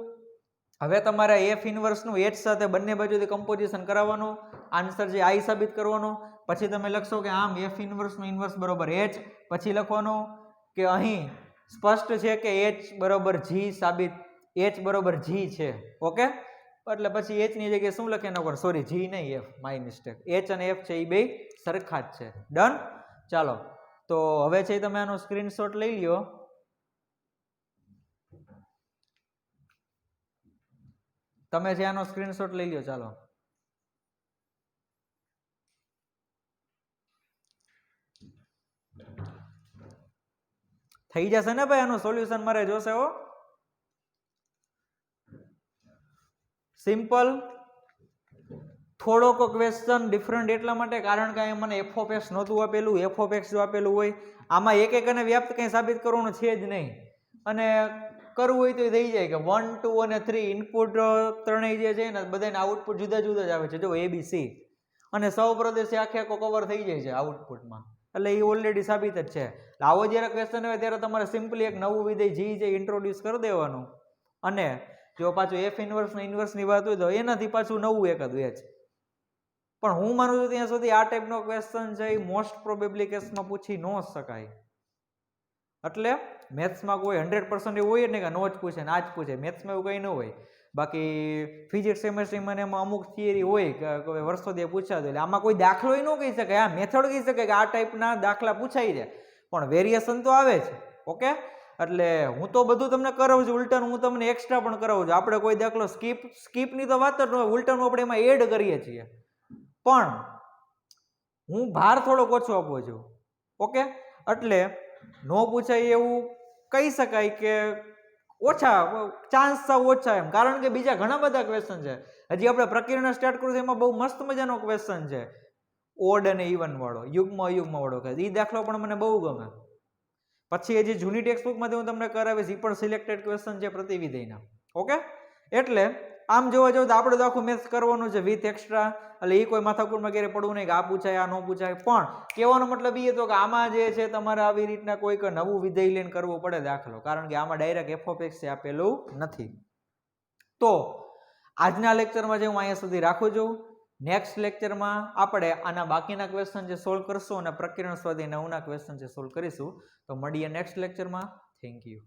[SPEAKER 1] હવે તમારે f ઇન્વર્સ નું h સાથે બંને બાજુથી કમ્પોઝિશન કરાવવાનું, આન્સર જે i સાબિત કરવાનો. પછી તમે લખશો કે આમ f ઇન્વર્સ નું ઇન્વર્સ બરોબર h, પછી લખવાનું કે અહીં સ્પષ્ટ છે કે h બરોબર g સાબિત h બરોબર g છે. ઓકે, એટલે પછી h ની જગ્યાએ શું લખી નાખો, સોરી g નહીં f, માય મિસ્ટેક, h અને f છે એ બે સરખા જ છે. ડન. ચાલો તો હવે છે તમે આનો સ્ક્રીનશોટ લઈ લ્યો. તમે જે આનો સ્ક્રીનશોટ લઈ લ્યો. ચાલો થઈ જશે ને ભાઈ, આનું સોલ્યુશન મારે જોશે હો. સિમ્પલ. થોડોક ક્વેશ્ચન ડિફરન્ટ એટલા માટે કારણ કે અહીંયા મને એફ ઓફ એક્સ નહોતું આપેલું. એફ ઓફ એક્સ જો આપેલું હોય આમાં એક એક અને વ્યાપ્ત કંઈ સાબિત કરવાનું છે જ નહીં, અને કરવું હોય તો થઈ જાય કે 1, 2 અને 3 ઇનપુટ ત્રણેય જે છે ને બધાના આઉટપુટ જુદા જુદા જ આવે છે. જો ABC અને સૌપ્રદેશી આખે આખો કવર થઈ જાય છે આઉટપુટમાં, એટલે એ ઓલરેડી સાબિત જ છે. આવો જ્યારે ક્વેશ્ચન હોય ત્યારે તમારે સિમ્પલી એક નવું વિધેય જી જે ઇન્ટ્રોડ્યુસ કરી દેવાનું, અને જો પાછું એફ ઇન્વર્સ ને ઇન્વર્સની વાત હોય તો એનાથી પાછું નવું એકાદું એ જ. પણ હું માનું છું ત્યાં સુધી આ ટાઈપનો ક્વેશ્ચન છે એ મોસ્ટ પ્રોબેબલી કેસમાં પૂછી ન શકાય. એટલે મેથ્સમાં કોઈ 100% એવું હોય ને કે નો જ પૂછે ને આ જ પૂછે, મેથ્સમાં એવું કંઈ ન હોય. બાકી ફિઝિક્સ કેમેસ્ટ્રીમાં એમાં અમુક થિયરી હોય કે વર્ષોથી પૂછાતો, એટલે આમાં કોઈ દાખલો ન કહી શકાય. આ મેથડ કહી શકાય કે આ ટાઈપના દાખલા પૂછાઈ જાય, પણ વેરિએશન તો આવે છે. ઓકે, એટલે હું તો બધું તમને કરાવું છું, ઉલટાનું હું તમને એક્સ્ટ્રા પણ કરાવું છું. આપણે કોઈ દાખલો સ્કીપની તો વાત જ ન હોય, ઉલટાનું આપણે એમાં એડ કરીએ છીએ, પણ હું ભાર થોડોક ઓછો આપું છું. ઓકે, એટલે નો પૂછાય એવું કહી શકાય કે ઓછા ચાન્સ સાવ ઓછા એમ, કારણ કે બીજા ઘણા બધા ક્વેશ્ચન છે. હજી આપણે પ્રક્રિયા સ્ટાર્ટ કરું એમાં બહુ મસ્ત મજાનો ક્વેશ્ચન છે, ઓડ અને ઇવન વાળો, યુગ્મ અયુગ્મ વાળો. એ દાખલો પણ મને બહુ ગમે. પછી હજી જૂની ટેક્સ્ટબુકમાંથી હું તમને કરાવીશ, એ પણ સિલેક્ટેડ ક્વેશ્ચન છે પ્રતિવિધેયના. ઓકે, એટલે આમ જોવા જાવ તો આપણે તો આખું મેથ્સ કરવાનું છે વિથ એક્સ્ટ્રા, એટલે એ કોઈ માથાકૂટમાં ક્યારે પડવું નહીં કે આ પૂછાય આ ન પૂછાય. પણ કહેવાનો મતલબ એ હતો કે આમાં જે છે તમારે આવી રીતના કોઈક નવું વિધેય લઈને કરવું પડે દાખલો, કારણ કે આમાં ડાયરેક્ટ એફ ઓફ એક્સ આપેલું નથી. તો આજના લેક્ચરમાં જે હું અહીંયા સુધી રાખું છું. નેક્સ્ટ લેક્ચરમાં આપણે આના બાકીના ક્વેશ્ચન જે સોલ્વ કરશું અને પ્રકરણ સ્વાધ્યાય 9ના ક્વેશ્ચન જે સોલ્વ કરીશું. તો મળીએ નેક્સ્ટ લેક્ચરમાં. Thank you.